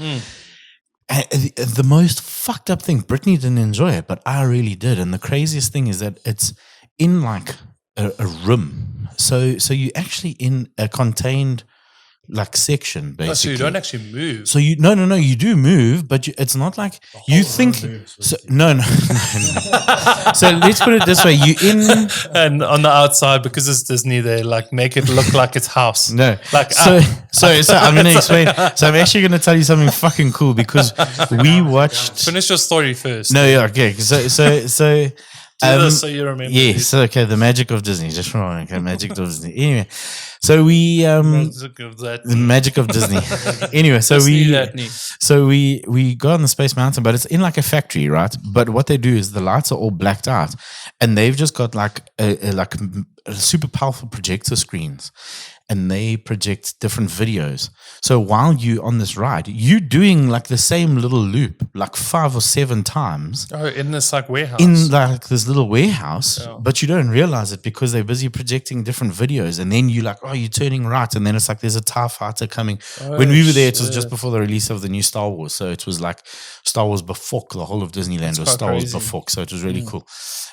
And the most fucked up thing, Brittany didn't enjoy it, but I really did. And the craziest thing is that it's in like a room. So you actually in a contained like section, basically. Oh, so you don't actually move. So you no, you do move, but it's not like you think. So, no. So let's put it this way: you in. And on the outside, because it's Disney, they like make it look like it's house. No, Like so I'm going to explain. So I'm actually going to tell you something fucking cool because we watched. Finish your story first. No, yeah, okay. So. Do this so you remember. Yes, okay, the magic of Disney. Just remember, okay, magic of Disney. Anyway, so we the magic of Disney. Anyway, so we go on the Space Mountain, but it's in like a factory, right? But what they do is the lights are all blacked out, and they've just got like a super powerful projector screens, and they project different videos. So while you on this ride, you're doing like the same little loop like 5 or 7 times. Oh, in this like warehouse. In like this little warehouse, but you don't realize it because they're busy projecting different videos. And then you're like, oh, you're turning right. And then it's like there's a TIE fighter coming. When we were there, it was just before the release of the new Star Wars. So it was like Star Wars before. The whole of Disneyland was quite Star Wars crazy. before. So it was really cool.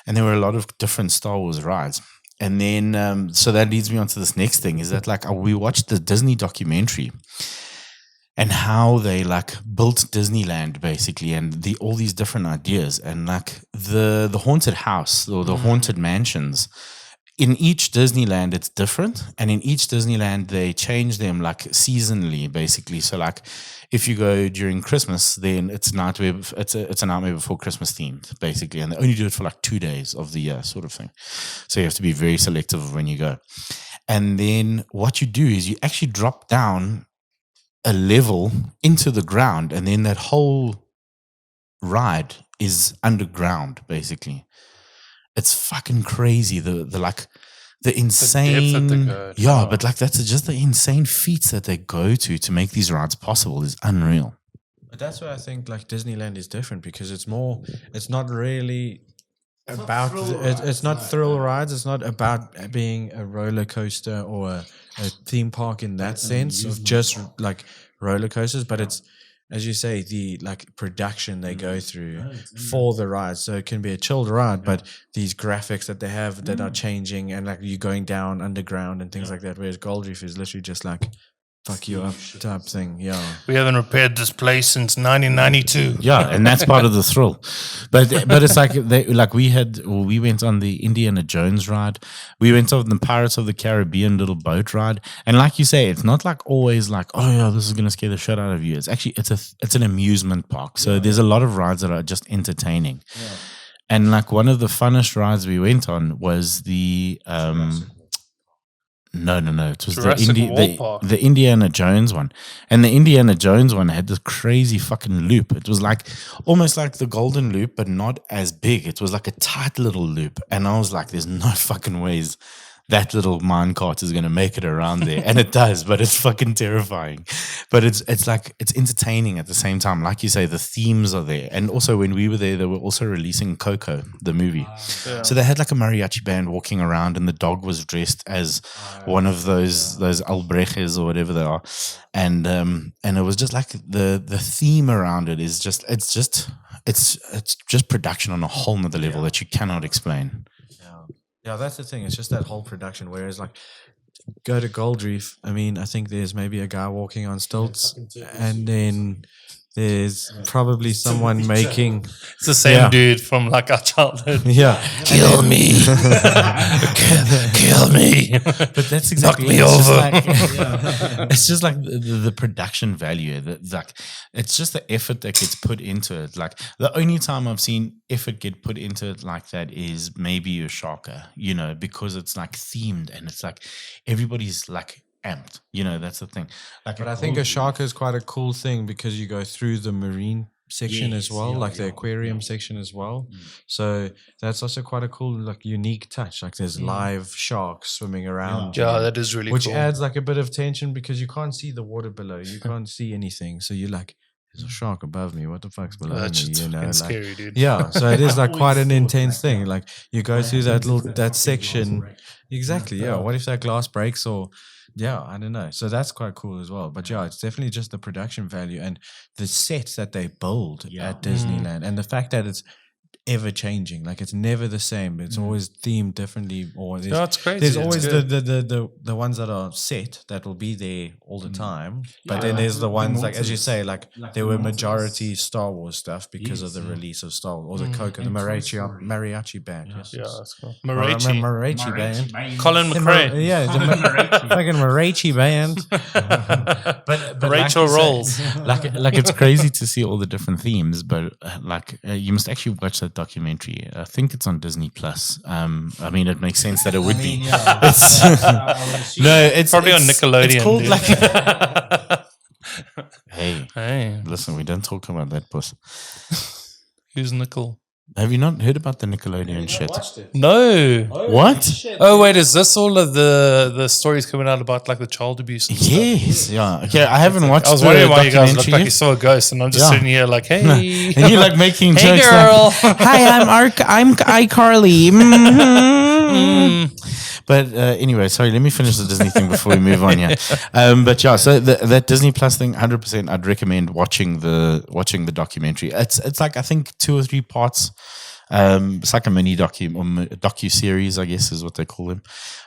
And there were a lot of different Star Wars rides. And then, so that leads me on to this next thing is that like we watched the Disney documentary and how they like built Disneyland basically and all these different ideas and like the haunted house or the haunted mansions. In each Disneyland, it's different. And in each Disneyland, they change them like seasonally, basically. So like if you go during Christmas, then it's a Nightmare Before Christmas themed, basically. And they only do it for like 2 days of the year sort of thing. So you have to be very selective of when you go. And then what you do is you actually drop down a level into the ground. And then that whole ride is underground, basically. It's fucking crazy. The insane, they go. yeah. But like that's just the insane feats that they go to make these rides possible is unreal. But that's why I think like Disneyland is different because it's not really about, it's not thrill rides. It's not about being a roller coaster or a theme park in that sense of just like roller coasters, but it's as you say, the like production they go through for the ride. So it can be a chilled ride, but these graphics that they have that are changing, and like you going down underground and things like that. Whereas Gold Reef is literally just like fuck you up type thing. Yeah. We haven't repaired this place since 1992. Yeah, and that's part of the thrill. But it's like we went on the Indiana Jones ride. We went on the Pirates of the Caribbean little boat ride. And like you say, it's not like always like, oh yeah, this is gonna scare the shit out of you. It's actually it's an amusement park. So there's a lot of rides that are just entertaining. Yeah. And like one of the funnest rides we went on was the No. It was the Indiana Jones one. And the Indiana Jones one had this crazy fucking loop. It was like almost like the Golden Loop, but not as big. It was like a tight little loop. And I was like, there's no fucking ways that little minecart is going to make it around there. And it does, but it's fucking terrifying. But it's like, it's entertaining at the same time. Like you say, the themes are there. And also when we were there, they were also releasing Coco, the movie. So they had like a mariachi band walking around, and the dog was dressed as one of those albreches or whatever they are. And it was just like the theme around it is just, it's just production on a whole nother level that you cannot explain. Yeah, that's the thing. It's just that whole production. Whereas, like, go to Gold Reef. I mean, I think there's maybe a guy walking on stilts, and then there's probably someone making. It's the same dude from like our childhood. Yeah, kill me, kill me. But that's exactly. Knock me over. It's just like the production value. It's just the effort that gets put into it. Like the only time I've seen effort get put into it like that is maybe a Sharker, because it's like themed and it's like everybody's like amped, that's the thing. Like, but I think a Sharker is quite a cool thing because you go through the marine section as well, like the aquarium section as well. So that's also quite a cool, like, unique touch. Like there's live sharks swimming around. Yeah, that is really which cool. adds like a bit of tension because you can't see the water below. You can't see anything. So you're like, there's a shark above me. What the fuck's below me? Like, scary, dude. Yeah, so it is like quite an intense thing. Like you go through that section. Exactly. Yeah. What if that glass breaks or? Yeah, I don't know. So that's quite cool as well. But yeah, it's definitely just the production value and the sets that they build at Disneyland, and the fact that it's ever changing. Like it's never the same. It's always themed differently. Or it's crazy. There's always the ones that are set that will be there all the time. But then there's the ones like, as you say, like there were majority Star Wars stuff because of the release of Star Wars or the Coco, the mariachi band. Yeah, that's cool. Mariachi band. Colin McRae. The fucking mariachi band. but Rachel Rolls. Like it's crazy to see all the different themes, but you must actually watch that documentary. I think it's on Disney Plus. I mean, it makes sense that it would be. It's probably on Nickelodeon. It's called like. Hey, listen, we don't talk about that, boss. Who's Nickel? Have you not heard about the Nickelodeon shit? No. What? Oh wait, is this all of the stories coming out about like the child abuse? And yes. stuff? Yeah. Okay, I haven't watched. I was wondering why you guys looked like you saw a ghost, and I'm just sitting here like, hey, and you're like making hey jokes. Girl. Like, hi, I'm iCarly. But anyway, sorry, let me finish the Disney thing before we move on here. But yeah, so that Disney Plus thing, 100%, I'd recommend watching the documentary. It's like I think 2 or 3 parts. It's like a mini docu series, I guess is what they call them.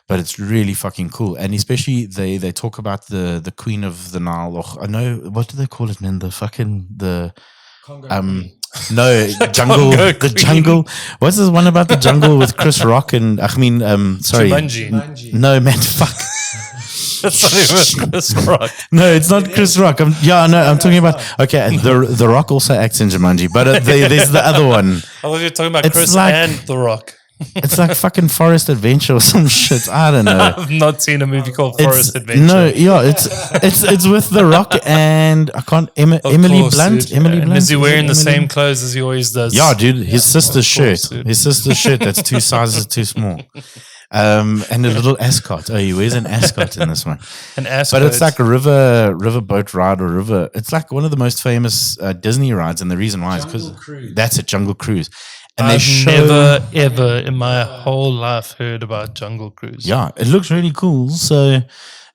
But it's really fucking cool, and especially they talk about the Queen of the Nile. Or I know, what do they call it, man? No, jungle. The jungle. What's this one about the jungle with Chris Rock and sorry, Jumanji. No, man, fuck. That's not even Chris Rock. No, it's not Chris Rock. I'm talking about. Okay, the Rock also acts in Jumanji, but there's the other one. I thought you were talking about It's Chris like- and The Rock. It's like fucking Forest Adventure or some shit. I don't know. I've not seen a movie called Forest Adventure. No, yeah, it's with The Rock and I can't Emily course, Blunt. dude. Emily Blunt. Is he wearing the Emily? same clothes as he always does? Yeah, dude. His sister's shirt. dude. His sister's shirt. That's 2 sizes too small. And a little ascot. Oh, he wears an ascot in this one. An ass. But it's like a river boat ride or river. It's like one of the most famous Disney rides, and the reason why is because that's a Jungle Cruise. And I've never ever in my whole life heard about Jungle Cruise. Yeah, it looks really cool. So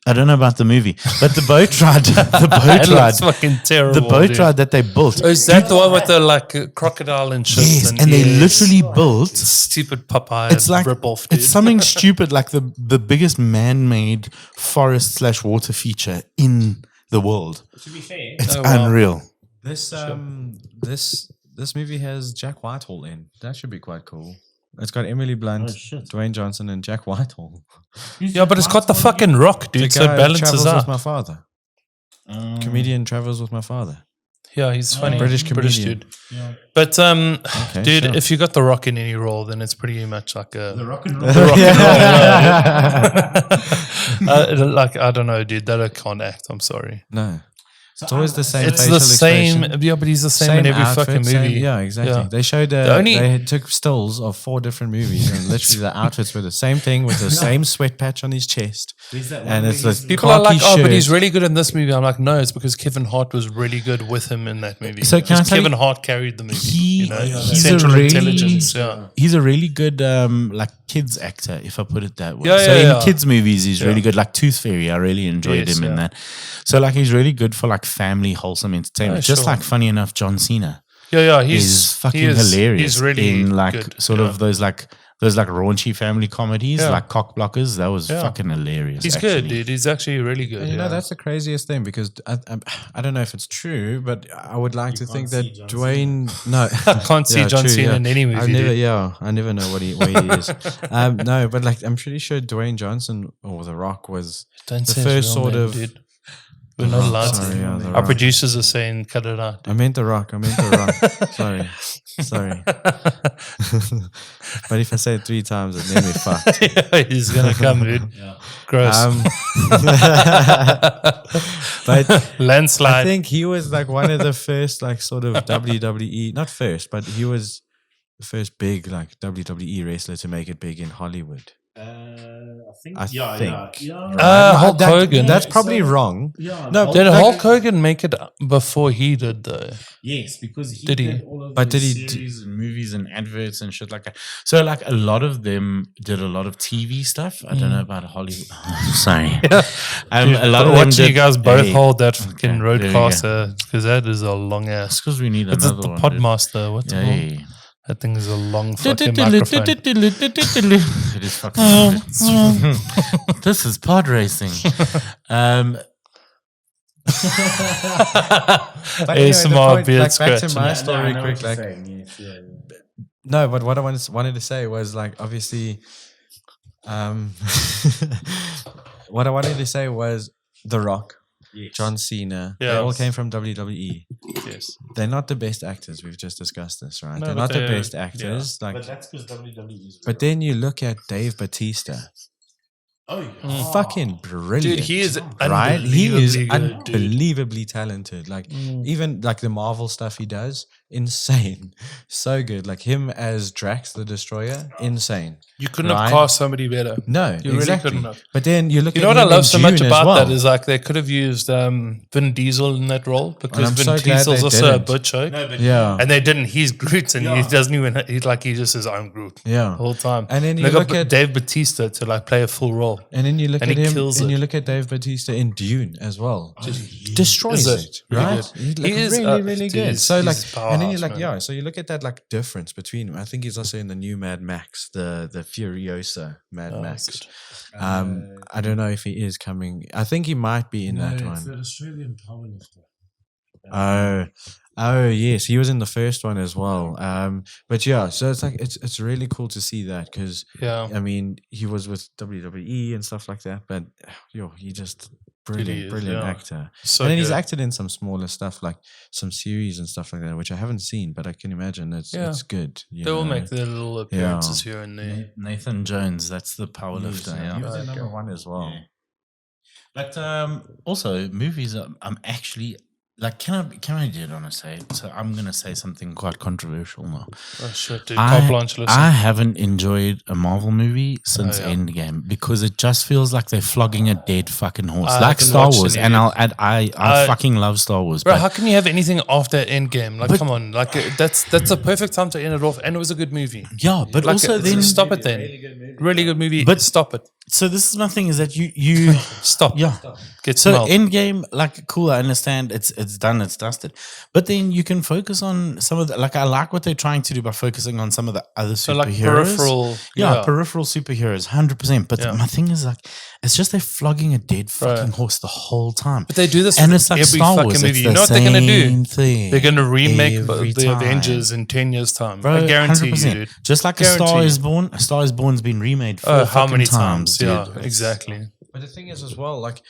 I don't know about the movie, but the boat ride, It looks fucking terrible. the boat dude. ride that they built. Oh, is that the one with the like crocodile and shit? Yes, and they literally built. stupid Popeye. It's like rip-off, dude. it's something stupid, like the biggest man-made forest / water feature in the world. To be fair, It's Oh, wow. unreal. This movie has Jack Whitehall in. That should be quite cool. It's got Emily Blunt, Dwayne Johnson, and Jack Whitehall. Yeah, but it's got the fucking Rock, dude, The so it guy balances travels with out. my father. Comedian travels with my father. Yeah, he's funny. British comedian. dude. But dude, sure. if you got the Rock in any role, then it's pretty much like a the rock and the roll. Rock and roll. Yeah. Like I don't know, dude. That I can't act. I'm sorry. No. It's always the same. It's facial the same. expression. Yeah, but he's the same in every outfit, fucking same- movie. yeah, exactly. Yeah. They showed The only- they took stills of 4 different movies, and literally the outfits were the same thing with the same sweat patch on his chest, and it's this People are like, khaki oh, but he's shirt. really good in this movie. I'm like, no, it's because Kevin Hart was really good with him in that movie. So can I Because tell you- Kevin Hart carried the movie. He- You know, he's Central a really- Intelligence. Yeah. He's a really good like kids actor, if I put it that way. Yeah, so yeah, in yeah. kids movies, he's really good. Like Tooth Fairy, I really enjoyed Yes, him in yeah. that. So like he's really good for like family wholesome entertainment. Oh, Just sure. like funny enough, John Cena Yeah, is fucking he is- hilarious. He's really in like good. sort of those like raunchy family comedies, Yeah. like Cock Blockers. That was Yeah. fucking hilarious. He's actually. good, dude. He's actually really good. And you know, that's the craziest thing because I don't know if it's true, but I would like to think that Dwayne. No, I can't see Yeah, John true, Cena yeah. in any movie. I never, dude. I never know what he is. No, but like I'm pretty sure Dwayne Johnson or The Rock was Don't the say his first real sort name, of. dude. We're not allowed Sorry, to. yeah, The Our Rock. producers are saying cut it out. I meant The Rock. Sorry. But if I say it 3 times, it made me fucked. Yeah, he's gonna come, dude. Gross. But I Landslide. think he was like one of the first, like, sort of WWE, not first, but he was the first big, like, WWE wrestler to make it big in Hollywood. I think. Hulk Hogan. That's probably wrong. No, Did like- Hulk Hogan make it before he did, though? Yes, because he Did he? did all of But those did he series and movies and adverts and shit like that. So like a lot of them did a lot of TV stuff. I don't know about Hollywood. Sorry. A lot of them Watching you did- guys both Hey, hold that fucking there you go. roadcaster because that is a long It's ass. because we need It's another the one. Podmaster. What's Yeah, it called? yeah, yeah. That thing is a long fucking microphone. It is fucking. This is pod racing. But anyway, the ASMR point, beard like, back to scratching. my Yeah, story I know quick. what you're Like, saying, yes, no, but what I wanted to say was like obviously, what I wanted to say was The Rock, Yes. John Cena. They Yeah. all came from WWE. Yes. They're not the best actors. We've just discussed this, right? No, they're but not the they're- best actors. But Like, that's because WWE is. but then you look at Dave Bautista. Oh, yeah. Fucking brilliant. Dude, he is right? He is unbelievably good, dude. unbelievably talented. Like even like the Marvel stuff he does, insane, so good. Like him as Drax the Destroyer, insane. You couldn't Right? have cast somebody better. No, You really exactly. couldn't have. But then you look. You at know what I him love in so much Dune as about well. that is like they could have used Vin Diesel in that role because I'm Vin so glad Diesel's they also a didn't. butcher. No, but Yeah, And they didn't. He's Groot, and he Yeah. doesn't even. He just says, "I'm Groot" the yeah. whole time. And then you they look got at Dave Bautista to like play a full role. and then you look and at he him kills and it. you look at Dave Bautista in Dune as well. Just Destroys Is it? it, Really right? good. He's He like is, really, really dude, good. he's- So he's like, a and then you're powerhouse, like, man. yeah. So you look at that like difference between. I think he's also in the new Mad Max, the Furiosa Mad Oh, Max. good. I don't know if he is coming. I think he might be in that one. Australian powerlifter. Oh yes, he was in the first one as well. But yeah, so it's like it's really cool to see that because Yeah. I mean he was with WWE and stuff like that. But he just brilliant, is, brilliant yeah. actor. So And then he's good. acted in some smaller stuff like some series and stuff like that, which I haven't seen, but I can imagine it's good. you They will know. make their little appearances here and there. Nathan Jones, that's the powerlifter. Yes, Yeah. he was in Okay. number 1 as well. Yeah. But also movies. I'm actually like, can I do it on a say? So I'm gonna say something quite controversial now. Oh shit, dude. Carte blanche, listen. I haven't enjoyed a Marvel movie since Oh, yeah. Endgame because it just feels like they're flogging a dead fucking horse, I like haven't Star watched Wars. any And of I fucking love Star Wars. Bro, but how can you have anything after Endgame? Like, But- come on. Like, that's a perfect time to end it off. And it was a good movie. yeah, but Like, also then stop it then. Really good movie. But- But stop it. So this is my thing: is that you Stop. yeah. Get So smelled. end game, like, cool. I understand it's done, it's dusted, but then you can focus on some of the, like, I like what they're trying to do by focusing on some of the other So superheroes. like peripheral. Yeah, peripheral superheroes, 100%. But Yeah. my thing is, like, it's just they're flogging a dead fucking horse the whole time. But they do this And with it's like every Star fucking Wars. movie. It's You the know what they're going to do? same thing They're going to remake every the time. Avengers in 10 years' time. Bro, I guarantee you, 100%. dude. Just like Guarantee A Star you. is Born. A Star is Born's been remade 4 How fucking many times? dude. Yeah, exactly. But the thing is as well, like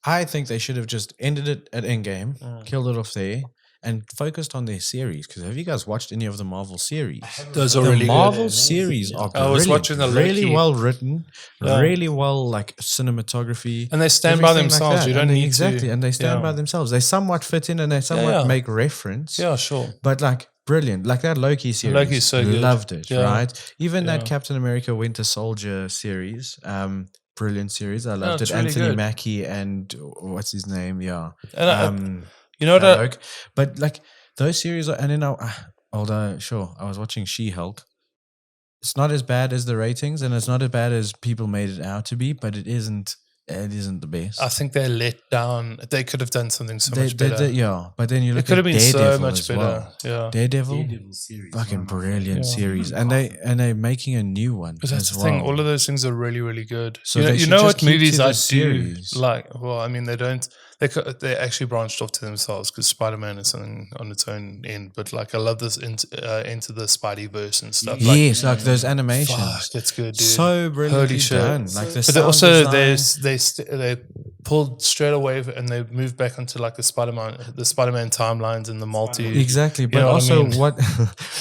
I think they should have just ended it at Endgame, killed it off there, and focused on their series. Because have you guys watched any of the Marvel series? Those are The really Marvel good. series are I was brilliant, watching the really Loki. well written, Yeah. really well like cinematography. And they stand by everything like themselves. that. You don't And they- need exactly, to. and they stand by themselves. They somewhat fit in and they somewhat yeah. make reference. Yeah, sure. But like brilliant, like that Loki series. Loki's so good. Loved it, Yeah. right? Even Yeah. that Captain America Winter Soldier series, brilliant series. I loved it's it. really Anthony good. Mackie and what's his name? Yeah, And you know what? Hulk. But like those series, and then although sure, I was watching She-Hulk. It's not as bad as the ratings, and it's not as bad as people made it out to be. But it isn't. It isn't the best. I think they let down. They could have done something so much better. Yeah, but then you It look could at have been so Daredevil much as better. well. Yeah. Daredevil, series, fucking brilliant Yeah. series, and they're making a new one. But that's as the thing. well. All of those things are really, really good. So you know, they you should know just what keep movies to the I series. do like? Well, I mean, they don't. They actually branched off to themselves because Spider-Man is something on its own end. But like, I love this into the Spideyverse and stuff. Like, Yes, like those animations. fuck, that's good, dude. So brilliantly Holy shit. done. Like the But sound also, design. they pulled straight away and they moved back onto like the Spider-Man timelines and the multi. Exactly, but know what I also mean? what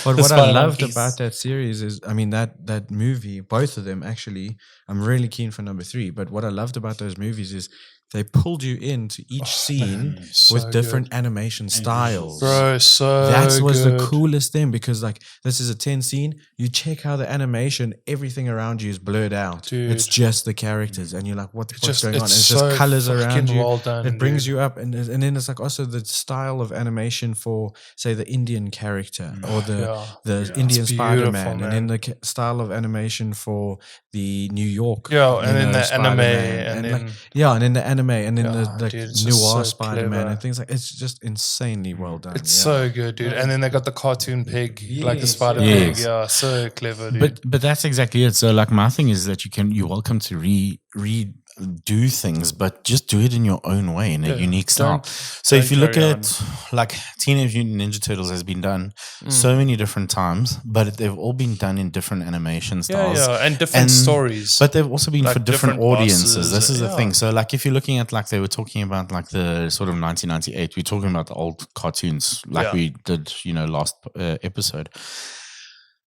what I Spider-Man loved piece. about that series is, I mean that movie, both of them actually. I'm really keen for number 3. But what I loved about those movies is they pulled you into each scene so with different animation styles. Bro, so That was the good. coolest thing, because like this is a 10 scene. You check how the animation, everything around you is blurred out. Dude. It's just the characters, and you're like, what the fuck's Just going on? it's It's so just colors fucking around you. well done, It brings dude. you up, and then it's like also the style of animation for, say, the Indian character or the Indian It's Spider-Man, beautiful, and then the style of animation for the New York, and then the anime, Spider-Man, and like, then and then the anime, and then the dude, it's just noir so Spider-Man clever. and things like. It's just insanely well done. it's yeah. so good, dude. And then they got the cartoon pig, like the spider Yes. pig. Yeah, so clever, dude. But that's exactly it. So like my thing is that you're welcome to redo things, but just do it in your own way in a unique style. So if you look carry at like Teenage Mutant Ninja Turtles has been done so many different times, but they've all been done in different animation styles. and different stories. But they've also been Like for different different audiences. bosses, This is the yeah. thing. So like if you're looking at like they were talking about like the sort of 1998, we're talking about the old cartoons like Yeah. we did, last episode.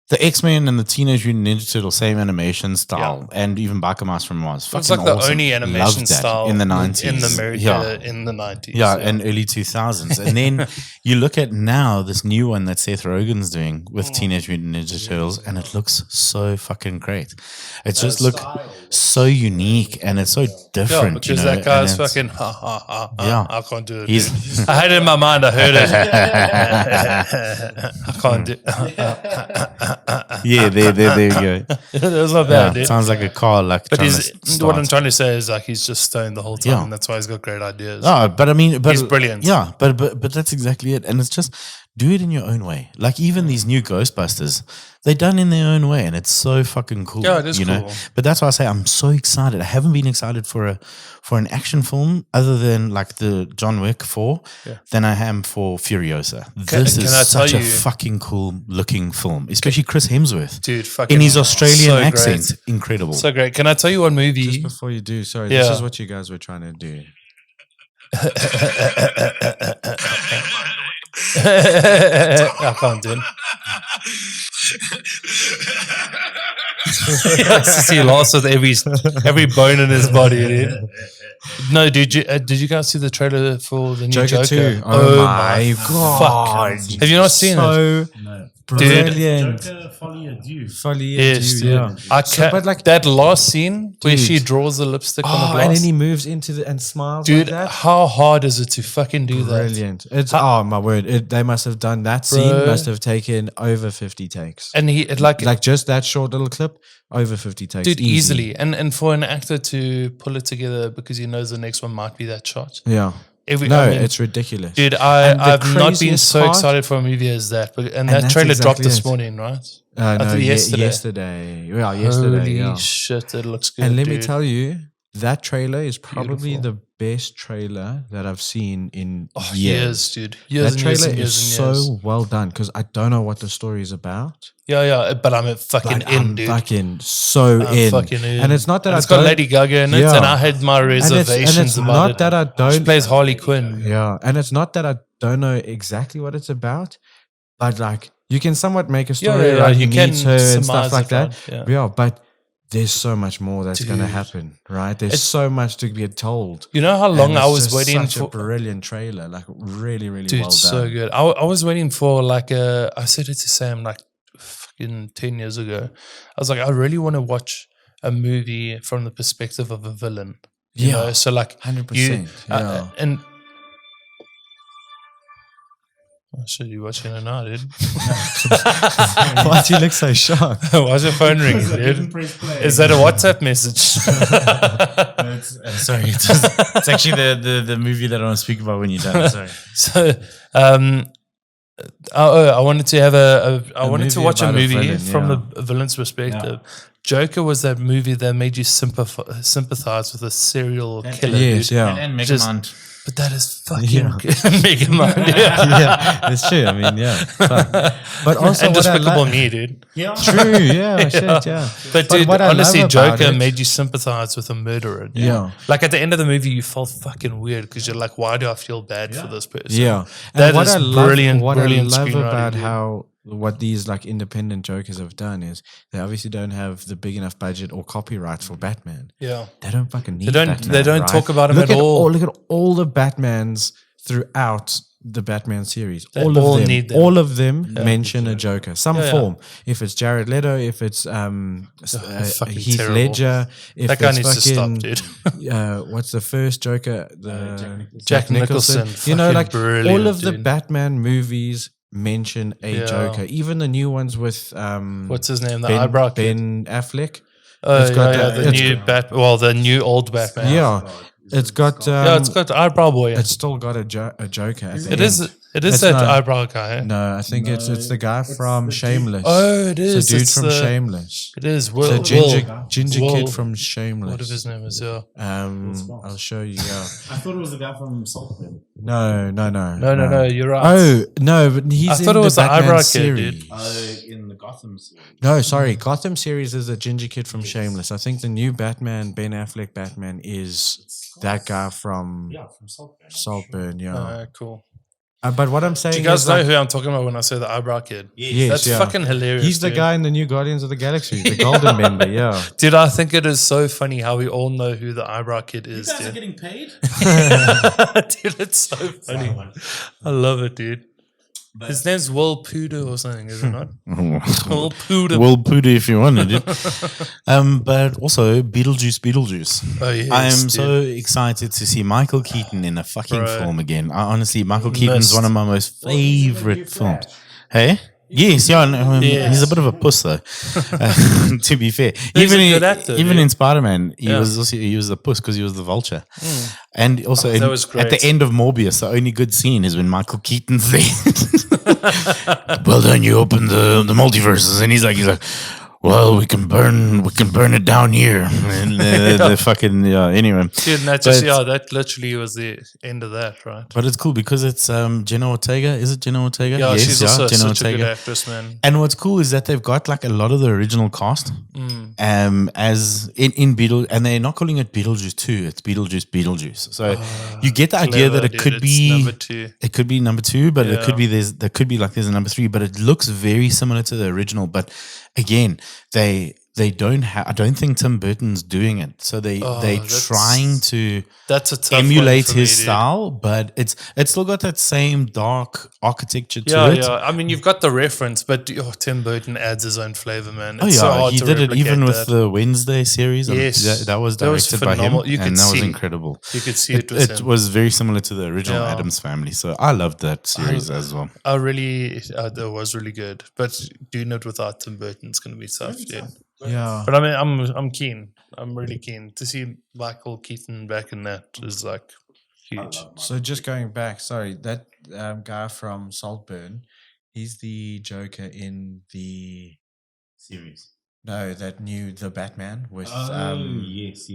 The X-Men and the Teenage Mutant Ninja Turtles, same animation style, and even Biker Mice from Mars. It's Fucking like the awesome. only animation Loved that style in the 90s. in America in the 90s. Yeah, and early 2000s. And then you look at now this new one that Seth Rogen's doing with Teenage Mutant Ninja Turtles, and it looks so fucking great. It just looks so unique and it's so different. because that guy's fucking I can't do it. He's- dude. I had it in my mind. I heard it. I can't do. Yeah, there you go. It was not Yeah, bad, dude. sounds like a car. Like, But trying he's to what I'm start. trying to say is like he's just stoned the whole time. Yeah. And that's why he's got great ideas. Oh, but I mean, but He's brilliant. Yeah, but that's exactly it. And it's just do it in your own way. Like even these new Ghostbusters, they're done in their own way, and it's so fucking cool. Yeah, it is know? cool. But that's why I say I'm so excited. I haven't been excited for an action film other than like the John Wick 4 than I am for Furiosa. This can is I such tell a you- fucking cool looking film, especially Chris Hemsworth Dude, fucking in his Australian so great. accent. Incredible. So great. Can I tell you one movie? Just before you do, sorry, Yeah. this is what you guys were trying to do. I can't do it. He laughs with every bone in his body. Dude. No, did you guys see the trailer for the new Joker? Joker 2. Oh my god. Have you not seen it? So brilliant. Joker, Folly Adieu. Folly Yes, Adieu, dude. I So, can't, but like, that last scene where she Dude. draws the lipstick on the oh, glass. and then he moves into the and smiles Dude, like that. how hard is it to fucking do that? Brilliant. It's oh my word. They must have done that scene. Bro. Must have taken over 50 takes. And he like Just that short little clip, over 50 takes. dude, easy. easily. And for an actor to pull it together because he knows the next one might be that shot. Yeah. Every, No, I mean, it's ridiculous. dude, And the I've not been craziest so part- excited for a movie as that. But and that that's trailer dropped exactly this it. morning, right? No, think yesterday. yesterday. Yeah, yesterday. Holy yeah. shit, it looks good. And let me dude. tell you, that trailer is probably Beautiful. the best trailer that I've seen in Oh, years. years, dude. Years That and trailer years and years is and years. so well done because I don't know what the story is about. Yeah, but I'm fucking Like, in, I'm dude. fucking so I'm in. fucking in. And it's not that And I it's got don't. Lady Gaga in it, Yeah. and I had my and reservations it's about not it. that I She don't. plays Harley Quinn. Yeah, and it's not that I don't know exactly what it's about, but like you can somewhat make a story. Yeah, Like you he can meets her and surmise stuff like it, that. right? Yeah. Yeah, but there's so much more that's going to Dude. happen, right? There's It's- so much to be told. You know how long And I it's was just waiting such for? a brilliant trailer, like really, really Dude, well done. so good. I was waiting for like I said it to Sam like fucking 10 years ago. I was like, I really want to watch a movie from the perspective of a villain. You Yeah, know? So like 100%. Yeah. and oh, shit, you watching it now, dude? Why do you look so shocked? Why's your phone ringing, dude? Is that a WhatsApp message? Sorry, it's actually the movie that I want to speak about when you're done. Sorry. So, I wanted to have I wanted to movie watch a about a movie villain, from yeah. the villain's perspective. Joker was that movie that made you sympathize with a serial killer. Yes, dude. yeah. And Just- Megamind. But that is fucking Yeah. Megamind. Yeah. Yeah, it's true. I mean, yeah. Fuck. But also, And what I Despicable like- Me, dude. Yeah. True, yeah, shit, yeah. But dude, what I love honestly, about Joker it- made you sympathize with a murderer. Dude. Yeah. Like at the end of the movie, you felt fucking weird because you're like, why do I feel bad for this person? Yeah, That and what is I love, brilliant, What brilliant I love screenwriting, about dude. how what these like independent Jokers have done is they obviously don't have the big enough budget or copyright for Batman. Yeah. They don't fucking need. They don't- Batman, they don't right? talk about him look at all. Look at all the Batmans throughout the Batman series. They all all of them. need them. All of them mention a Joker, some Yeah, yeah. form. If it's Jared Leto, if it's fucking Heath terrible. Ledger, if That guy it's needs to stop, fucking, dude. what's the first Joker? The Jack Nicholson. You know, Fucking like brilliant, all of the dude. Batman movies mention a Yeah. Joker. Even the new ones with What's his name? The eyebrow kid. Ben Affleck. Oh, it's got yeah, the- the it's new the new old Batman. Yeah, it's got. Yeah, it's got eyebrow boy. It's still got a Joker. At the It end. is. It is It's that not- eyebrow guy. Eh? No, I think it's the guy from Shameless. Oh, it is. It's the dude It's from the- Shameless. It is. The Will, ginger Will. kid from Shameless. What if his name is? Yeah. I'll show you. Yeah. I thought it was the guy from Saltburn. No. No. You're right. Oh no, but he's I thought in it was the Batman eyebrow kid, series. dude. In the Gotham series. No, sorry, Gotham series is the ginger kid from Shameless. I think the new Batman, Ben Affleck Batman, is that guy from from Saltburn. Saltburn. Yeah, Cool. but what I'm saying Do you guys is, know like, who I'm talking about when I say the eyebrow kid? yes, That's yeah. fucking hilarious. He's the dude. guy in the new Guardians of the Galaxy, the Golden member. Yeah, Dude, I think it is so funny how we all know who the eyebrow kid is. You guys are Dude. getting paid? Dude, it's so funny. I love it, dude. His name's Will Puder or something, is it not? Will Puder. Will Puder if you wanted it. But also Beetlejuice. Oh, yes, I am dude. so excited to see Michael Keaton in a fucking Bro. film again. Honestly, Michael Keaton's Missed. one of my most favorite films. Hey? Yes, yeah, Yes. he's a bit of a puss though. To be fair, He's even a good actor, even dude. in Spider-Man, he Yeah. was the puss because he was the vulture. And also Oh, that was at the great. end of Morbius, the only good scene is when Michael Keaton's there. Well done, you opened the multiverses, and he's like, well, we can burn it down here. And the fucking anyway. Dude, and that just, that literally was the end of that, right? But it's cool because it's Jenna Ortega. Is it Jenna Ortega? Yeah, she's also Jenna such a good actress, man. And what's cool is that they've got like a lot of the original cast, as in Beetle, and they're not calling it Beetlejuice 2. It's Beetlejuice. So you get the idea Clever, that it dude. could It's be number 2. It could be number 2, but it Yeah. could be there's a number 3. But it looks very similar to the original. But again, they they don't have. I don't think Tim Burton's doing it. So they're trying to That's a tough emulate one for his me, dude. style, but it's still got that same dark architecture to Yeah, it. yeah. I mean, you've got the reference, but Tim Burton adds his own flavor, man. Oh It's so yeah, hard he to did it even replicate with that. the Wednesday series. Yes. That was That was directed by him, phenomenal. You could and that was see. incredible. You could see it was It him. was very similar to the original Yeah. Addams Family, so I loved that series as well. That was really good. But doing it without Tim Burton's going to be tough, dude. Yeah. But I mean, I'm keen. I'm really keen to see Michael Keaton back in that is like huge. So just going back, sorry, that guy from Saltburn, he's the Joker in the Series. no, the Batman with yes.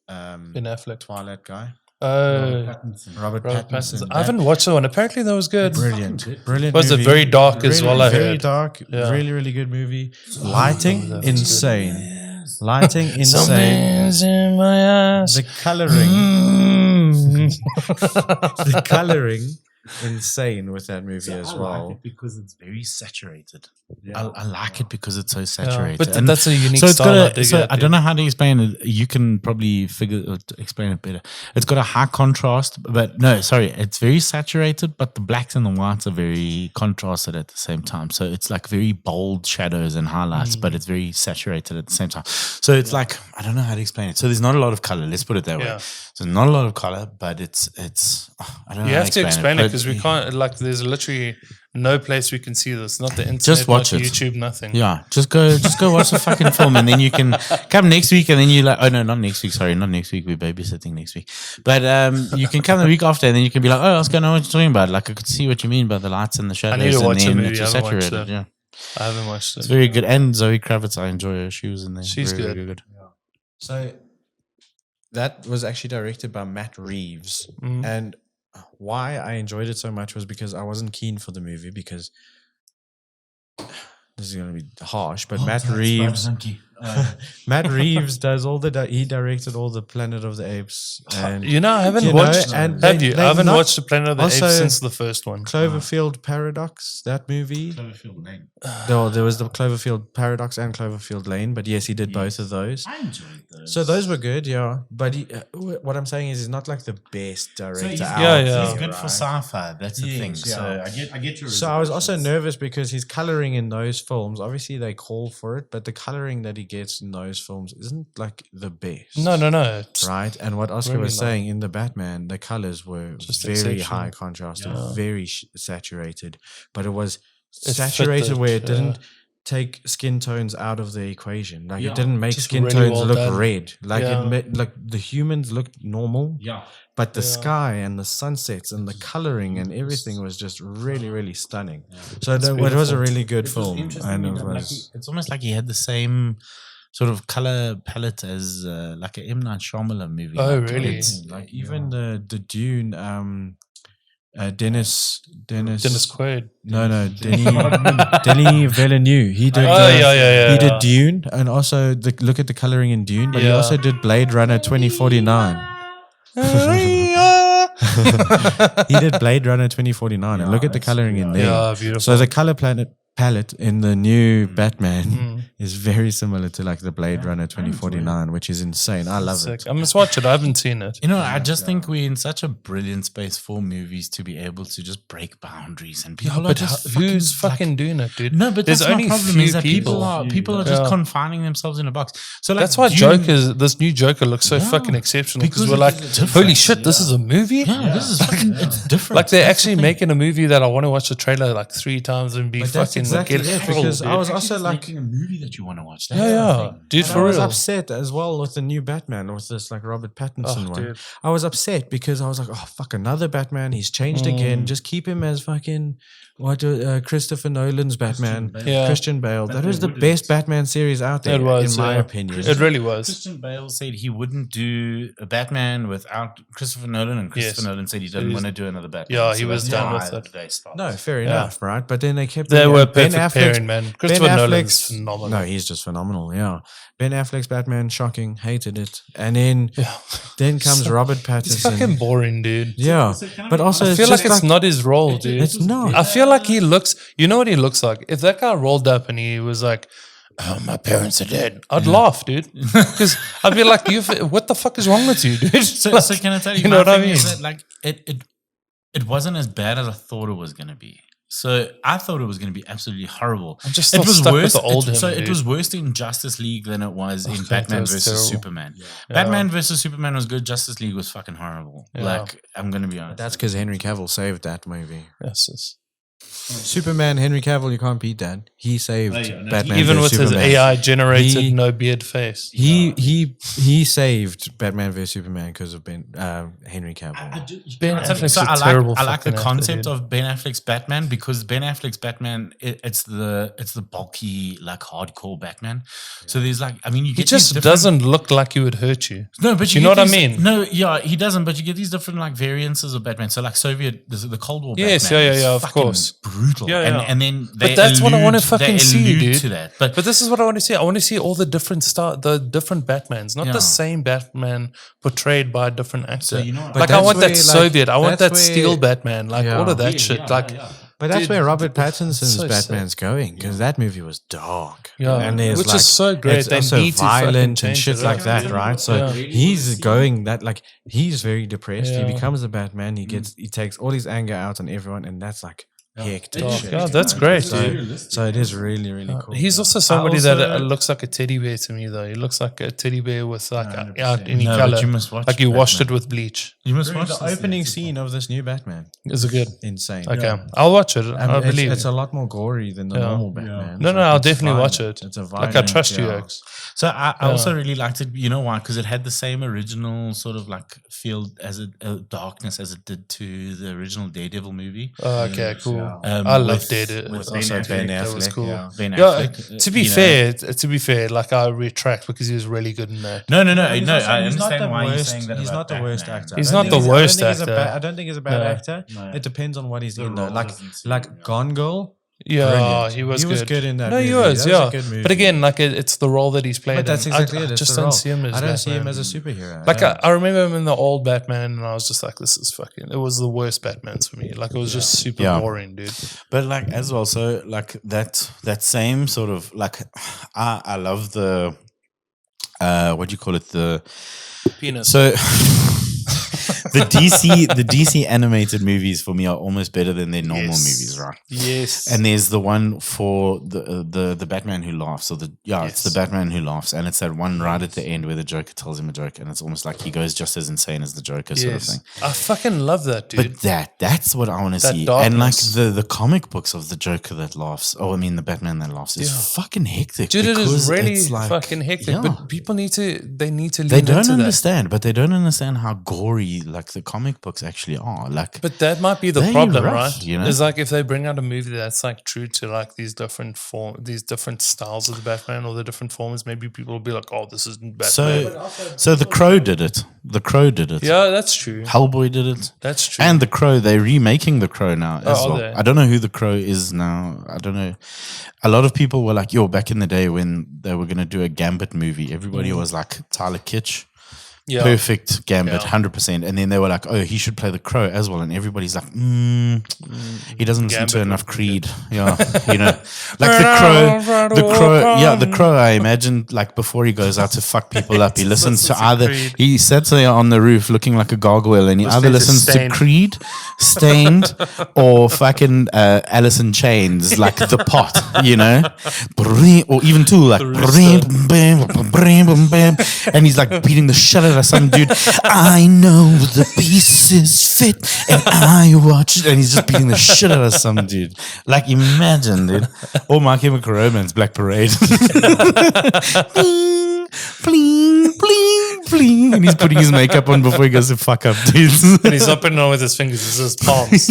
Ben Affleck. Twilight guy, Robert Robert Pattinson. Pattinson. I haven't watched that one. Apparently, that was good. Brilliant. Was it movie. very dark as well? I Very heard. dark. Yeah. Really, really good movie. Lighting that's insane. Lighting insane. Something's in my eyes. The coloring. Mm. The coloring insane with that movie as well. because it's very saturated. Yeah. I like it because it's so Yeah, saturated. but And that's a unique so it's style. got dig so it, I don't know how to explain it. You can probably explain it better. It's got a high contrast, but no, sorry, it's very saturated, but the blacks and the whites are very contrasted at the same time. So it's like very bold shadows and highlights, but it's very saturated at the same time. So it's like, I don't know how to explain it. So there's not a lot of color. Let's put it that Yeah. way. So not a lot of color, but it's I don't know. You how have to explain it but because we can't. Like, there's literally no place we can see this. Not the internet. Just watch not it. YouTube. Nothing. Yeah, just go watch the fucking film, and then you can come next week, and then you like, oh no, not next week. Sorry, not next week. We're babysitting next week, but you can come the week after, and then you can be like, oh, I was going to know what you're talking about. Like, I could see what you mean by the lights and the shadows. need to watch the and then movie. it's I haven't watched saturated. it. Yeah, I haven't watched it's it. very good. And Zoe Kravitz, I enjoy her. She was in there. She's Very, good. very good. So that was actually directed by Matt Reeves. Mhm. And why I enjoyed it so much was because I wasn't keen for the movie because this is going to be harsh, but Matt Reeves does all he directed all the Planet of the Apes and You know, I haven't You know, watched. and have they- you? I they've haven't not- watched the Planet of the also- Apes since the first one. Cloverfield Paradox, that movie. There was the Cloverfield Paradox and Cloverfield Lane, but yes, he did both of those. I enjoyed those. So those were good, yeah. But what I'm saying is, he's not like the best director. out Yeah, yeah. there, He's good for right? sci-fi. That's the Yes, thing. yeah. So I get your. So I was also reservations. nervous because his coloring in those films, obviously they call for it, but the coloring that he gets in those films isn't like the best. No. It's Right? And what Oscar Really was not. saying in the Batman, the colors were Just very exceptional. high contrast, Yeah. very saturated, but it was It saturated fitted, where it yeah. didn't take skin tones out of the equation. Like Yeah, it didn't make just skin really tones well look done. red. Like Yeah. it made, like the humans looked normal. Yeah. But the Yeah. sky and the sunsets and the coloring and everything was just really, really stunning. So It's it was a beautiful. really good It was film, interesting and it enough, like was it's almost like he had the same sort of color palette as like a M. Night Shyamalan movie. Oh, Like, really? it's- like even the Dune. Dennis. Dennis Quaid. No, Denis Villeneuve. He did. Yeah. He did Dune, and also look at the coloring in Dune. But he Yeah. also did Blade Runner 2049. He did Blade Runner 2049, and look at the coloring in there. Yeah, beautiful. So the color palette in the new Batman Mm. is very similar to like the Blade Runner 2049, which is insane. I love Sick. it. I must watch it. I haven't seen it. You know, I just think we're in such a brilliant space for movies to be able to just break boundaries, and people are But just who's like- fucking doing it, dude? No, but There's that's only my problem few is that people people. are just Yeah. confining themselves in a box. So like, That's why Dune- this new Joker looks so Yeah. fucking exceptional because Because we're like, it's different, holy shit, this is a movie? Yeah, this is fucking it's different. Like they're That's the actually thing. making a movie that I want to watch the trailer like 3 times and be But that's fucking exactly get it, thrilled, because I dude. was also Just like, making a movie that you want to watch. That's Yeah, the yeah. thing. Dude, and for I was real. upset as well with the new Batman, with this like Robert Pattinson Oh, one. dude. I was upset because I was like, oh fuck, another Batman. He's changed again. Just keep him as fucking Christopher Nolan's Batman. Yeah. Christian Bale. That was the best Batman series out there, It was, in my yeah. opinion. It really was. Christian Bale said he wouldn't do a Batman without Christopher Nolan, and Christopher Yes. Nolan said he didn't He's- want to do another Batman. Yeah, he was that's done why with it. they stopped. No, fair Yeah. enough, right? But then they kept They bringing were out Ben perfect Affleck's- pairing, man. Christopher Ben Nolan's Affleck's- phenomenal. No, he's just phenomenal. Yeah, Ben Affleck's Batman, shocking, hated it, and then comes Robert Pattinson. It's fucking boring, dude. Yeah, but also I it's feel just like it's not his role, dude. It's not. I feel like he looks. You know what he looks like? If that guy rolled up and he was like, oh, my parents are dead. I'd laugh, dude. Because I'd be like, what the fuck is wrong with you, dude? So can I tell you, you know what I mean? That, like, it wasn't as bad as I thought it was going to be. So I thought it was going to be absolutely horrible. I'm just still stuck with the old him, it was worse in Justice League than it was in Batman versus terrible. Superman. Yeah. Batman versus Superman was good. Justice League was fucking horrible. Yeah. Like, I'm going to be honest. That's because Henry Cavill saved that movie. Yes. Superman, Henry Cavill, you can't beat that. He saved Batman. Even with Superman. his AI generated no beard face. He saved Batman vs Superman because of Henry Cavill. Ben Affleck's a terrible I like the fucking concept actor, of Ben Affleck's Batman because Ben Affleck's Batman it's the bulky like hardcore Batman. So there's like you He get just doesn't look like he would hurt you. No, but you know what I mean? No, yeah, he doesn't. But you get these different like variances of Batman. So like the Cold War. Yes, Batman yeah, is of course. Brutal. Yeah. And then but that's what I want to fucking see, dude. To that. But this is what I want to see. I want to see all the different Batmans, not the same Batman portrayed by a different actor. So, you know, like I want that like, Soviet, I want that where- steel Batman, like all of that Yeah, shit. yeah, like, yeah. But that's dude, where Robert Pattinson's so Batman's going because that movie was dark. Yeah, and there's which like, is so great. It's They also need to fucking violent and change shit it like up. that, right? So Yeah. he's going that like he's very depressed. Yeah. He becomes a Batman. He takes all his anger out on everyone, and that's like hectic. Oh, shit, God, that's great, dude. So it is really, really cool. He's also somebody that looks like a teddy bear to me, though. He looks like a teddy bear with like out any color. But you must watch Like you washed it Batman. with bleach. You must watch the opening scene of this new Batman. Is it good? Insane. Okay, I'll watch it. I believe it's you. a lot more gory than the Yeah. normal Batman. No, I'll definitely watch it. It's a Like violent, I trust you, yeah. X. So I also really liked it. You know why? Because it had the same original sort of like feel as darkness as it did to the original Daredevil movie. Oh, okay, cool. Um, I love with- Daredevil. with Also Ben That was Affleck, cool. yeah. Ben Yeah, Affleck. to be fair, like I retract because he was really good in that. No. He's I not the understand why you're worst- saying that. He's about not the worst Batman. actor. He's I not don't the think worst I don't think he's a actor. bad- I don't think he's a bad No. actor. No. It depends on what he's in though. role Like doesn't suit Gone Girl. Yeah, Brilliant. he was good. in that. No, he movie. was, That yeah. a good movie. But again, like it's the role that he's played. but that's in. exactly I it. It's just the don't role. see him as I don't see him Batman. as a superhero. Like Yeah. I remember him in the old Batman, and I was just like, "This is fucking." It was the worst Batmans for me. Like it was just super Yeah. boring, dude. But like as well, so like that same sort of like I love the what do you call it, the Penis. so the DC animated movies for me are almost better than their normal Yes. movies, right? Yes. And there's the one for the Batman Who Laughs, or it's the Batman Who Laughs, and it's that one right at the end where the Joker tells him a joke, and it's almost like he goes just as insane as the Joker, sort of thing. I fucking love that, dude. But that's what I want to That see. darkness. And like the comic books of the Joker that laughs, the Batman that laughs is fucking hectic. Dude, it is because really it's like- fucking hectic. yeah. But people need to lean They into don't that. understand, but they don't understand how gory like the comic books actually are. Like, But that might be the They're problem, rough, right? you know? It's like if they bring out a movie that's like true to like these different styles of the Batman or the different forms, maybe people will be like, "Oh, this isn't Batman." so the Crow did it. The Crow did it. Yeah, that's true. Hellboy did it. That's true. And the Crow, they're remaking the Crow now as are well. they? I don't know who the Crow is now. I don't know. A lot of people were like, back in the day when they were going to do a Gambit movie, everybody was like, Tyler Kitsch. yeah. Perfect Gambit, Yeah. 100%. And then they were like, he should play the Crow as well. And everybody's like, he doesn't listen to Gambit enough would be Creed. Yeah, like the Crow, I imagine, like before he goes out to fuck people up, he listens to either, Creed. he sits there on the roof looking like a gargoyle and he either Listening to listens to Stained. Creed, Stained, or fucking Alice in Chains, like The Pot, or even two, like, and he's like beating the shit out of some dude. I know the pieces fit, and I watch it, and he's just beating the shit out of some dude. Like, imagine, dude. Or My Chemical Romance, Black Parade. Bling, bling, bling, bling, and he's putting his makeup on before he goes to fuck up dudes. And he's up and on with his fingers. It's his palms.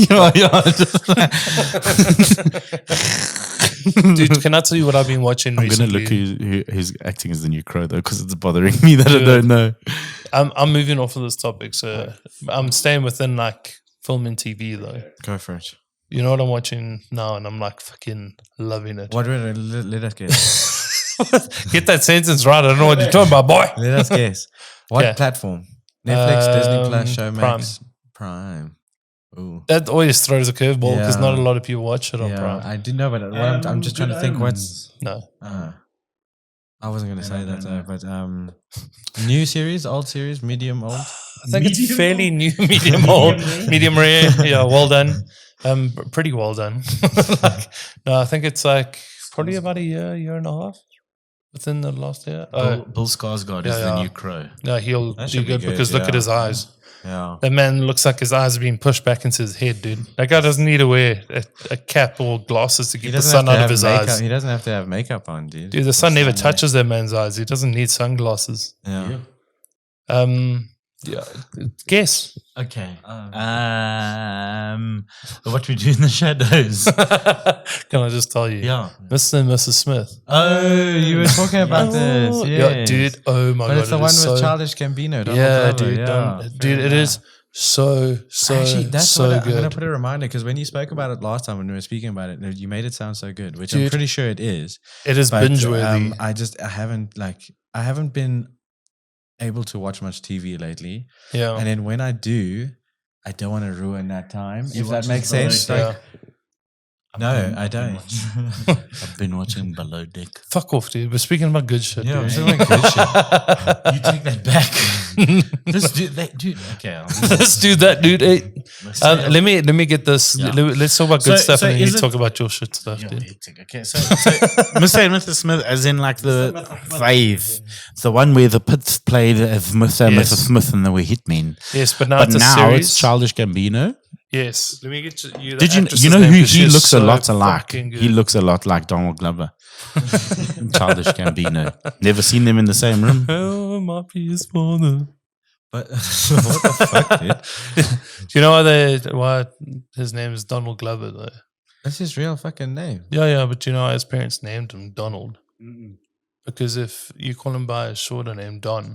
Dude, can I tell you what I've been watching I'm recently? gonna look who's acting as the new Crow though, because it's bothering me that I don't know. I'm moving off of this topic, so I'm staying within like film and TV though. Go for it. You know what I'm watching now, and I'm like fucking loving it. Let us guess. Get that sentence right. I don't know what you're talking about, boy. Let us guess. What Yeah. platform? Netflix, Disney Plus, Prime. Showmax, Prime. Ooh. That always throws a curveball because Yeah. not a lot of people watch it on Yeah, Prime. I do know, but I'm just trying to think what's. No. I wasn't going to say that, though, but new series, old series, medium, old. I think it's fairly new, medium old, medium rare. Yeah, well done. Pretty well done. No, I think it's like probably about a year and a half within the last year. Bill Skarsgård is the new Crow. No, he'll That do should be good good, because look yeah. at his eyes. Yeah. That man looks like his eyes are being pushed back into his head, dude. That guy doesn't need to wear a cap or glasses to keep the sun out of his eyes. He doesn't have to have makeup on, dude. Dude, the sun never touches that man's eyes. He doesn't need sunglasses. Yeah. Yeah. Guess. Okay. What we do in the shadows. Can I just tell you? Yeah. Mr. and Mrs. Smith. Oh, you were talking about this. Yeah, dude. Oh my But god. it's the one with Childish Gambino. Donald Yeah, Glover, dude. Dude, it is so Actually, that's so what I'm good. going to put a reminder because when you spoke about it last time when we were speaking about it, you made it sound so good, which I'm Dude, pretty sure it is. It is But, binge worthy. I haven't been able to watch much TV lately. Yeah. And then when I do, I don't want to ruin that time. You If that watch makes Below sense. Yeah. Like, no, I don't. I've been watching Below Deck. Fuck off, dude. We're speaking about good shit. Yeah, I'm dude. talking about good shit. You take that back. Just do that, dude. Okay. Let's do that, dude. Hey, let me get this. Yeah. Let's talk about good So- stuff so and then is you it- talk about your shit stuff, Yeah, dude. hectic. Okay, so Mr. and Mrs. Smith, as in like the five, the one where the Pitts played as Mr. and Yes. Mrs. Smith and they were hitmen. Yes, but now But it's a now series. it's Childish Gambino. Yes. Let me get you. Did you actress's you know name, who 'cause she he is looks a so lot alike? fucking good. He looks a lot like Donald Glover. Childish Gambino. Never seen them in the same room. Oh, my peace father. But what the fuck, dude? Do you know why his name is Donald Glover though? That's his real fucking name. Yeah, but you know why his parents named him Donald? Because if you call him by his shorter name Don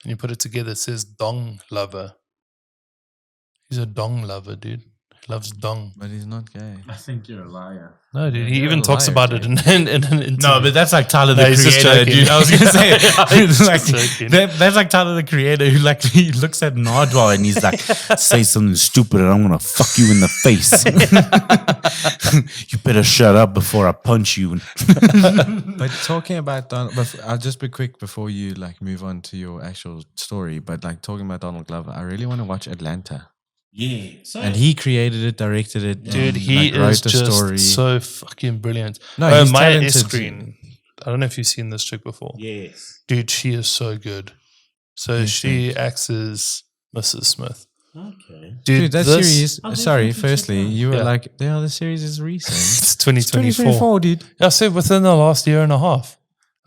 and you put it together, it says Dong Lover. He's a dong lover, dude. He loves dong. But he's not gay. I think you're a liar. No, dude. He You're even a talks liar, about it dude. in an interview. No, but that's like Tyler the No, he's just Creator, joking. dude. I was gonna say He's like, just joking. that's like Tyler the Creator who like he looks at Nardwar and he's like, say something stupid and I'm gonna fuck you in the face. You better shut up before I punch you. But talking about Donald, I'll just be quick before you like move on to your actual story. But like talking about Donald Glover, I really want to watch Atlanta. Yeah. And he created it, directed it, Dude, and, he like, wrote is the just story. so fucking brilliant. No, Oh, he's Maya talented. Escreen. I don't know if you've seen this chick before. Yes. Dude, she is so good. So she acts as Mrs. Smith. Okay. Dude, that this- series. Sorry, firstly, you were Yeah. like, "Yeah, the series is recent." It's 2024. dude. I said within the last year and a half.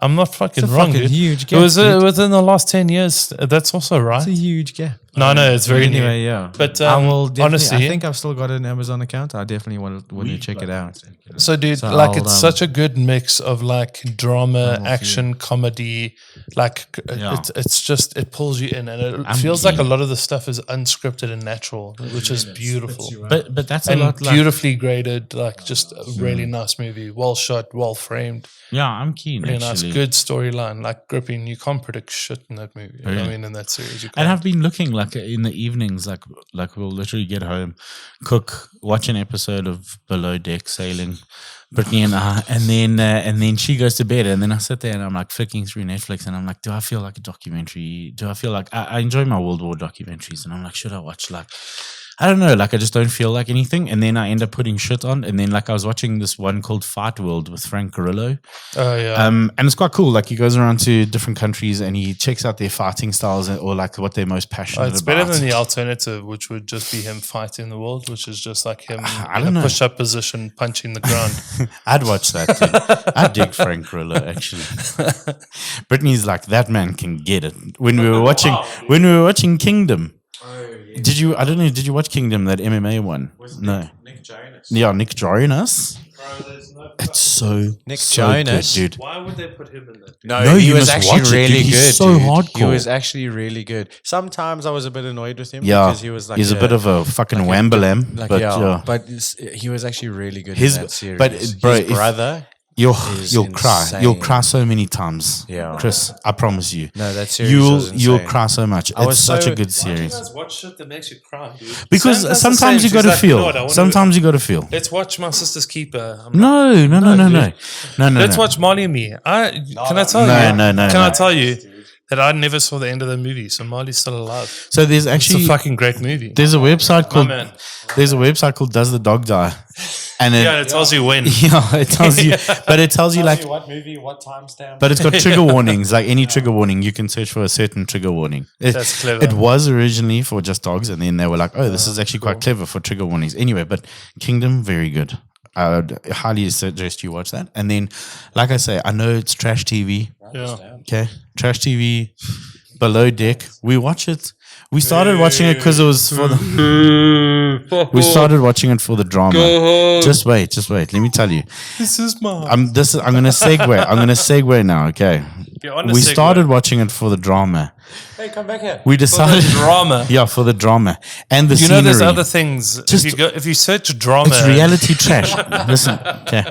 I'm not fucking It's a wrong, fucking dude. huge It gap. was dude. within the last 10 years. That's also right. It's a huge gap. No, it's very new. Anyway, yeah. But I will definitely, honestly, I think I've still got an Amazon account. I definitely want to check it out. so dude, So like I'll, it's such a good mix of like drama, I'll action, comedy. Like Yeah. it's just it pulls you in, and it I'm feels like a keen. lot of the stuff is unscripted and natural, which is beautiful. But that's a And lot like beautifully graded, like just a really nice movie, well shot, well framed, yeah, I'm keen really nice, actually. good storyline, like gripping. You can't predict shit in that movie. I Yeah. mean, in that series, you And can't. I've been looking like in the evenings, like we'll literally get home, cook, watch an episode of Below Deck Sailing, Brittany and I, and then she goes to bed, and then I sit there and I'm like flicking through Netflix, and I'm like, do I feel like a documentary? Do I feel like I enjoy my World War documentaries, and I'm like, should I watch like? I don't know, like I just don't feel like anything, and then I end up putting shit on, and then like I was watching this one called Fight World with Frank Grillo, Oh yeah. and it's quite cool. Like he goes around to different countries and he checks out their fighting styles or like what they're most passionate It's about. better than the alternative, which would just be him fighting the world, which is just like him I in don't a know. push-up position, punching the ground. I'd watch that too. I dig Frank Grillo actually. Brittany's like, that man can get it. When we were watching Kingdom. Did you? I don't know. Did you watch Kingdom, that MMA one? No. Nick Jonas. Yeah, Nick Jonas. It's so Nick so Jonas? good, dude. Why would they put him in that? No, he you was must actually watch it, really dude. He's good. so dude. He hardcore. was actually really good. Sometimes I was a bit annoyed with him Yeah, because he was like he's a bit of a fucking wambalam, like but yeah, yeah. but he was actually really good His- in that series. but, bro, his if- brother You'll is cry. You'll insane. cry so many times. Yeah. Chris, I promise you. No, that series was You'll insane. cry so much. I was It's such so- a good series. watch shit that makes you cry, dude? Because sometimes you got to feel. Sometimes you got to feel. Let's watch My Sister's Keeper. No. Let's watch Marley and Me. Can I tell you? No. Can I tell you that I never saw the end of the movie? So Marley's still alive. So there's It's actually a fucking great movie. there's a website called man. Does the Dog Die? And Yeah, it tells you when. yeah, it tells you, but it tells you like, what movie, what timestamp. but it's got trigger warnings. Like any trigger warning, you can search for a certain trigger warning. That's clever. It was originally for just dogs, and then they were like, "Oh, this is actually quite clever for trigger warnings." Anyway, but Kingdom, very good. I would highly suggest you watch that. And then, like I say, I know it's trash TV. Yeah. Okay, trash TV, Below Deck. We watch it. We started watching it because it was for the. We started watching it for the drama. Just wait. Let me tell you. This is mine. I'm gonna segue. I'm gonna segue now. Okay. You're on a We segue. started watching it for the drama. Hey, come back here. We decided. drama. Yeah, for the drama and the You scenery. know, there's other things. Just- if you search drama, It's reality trash. Listen. Okay.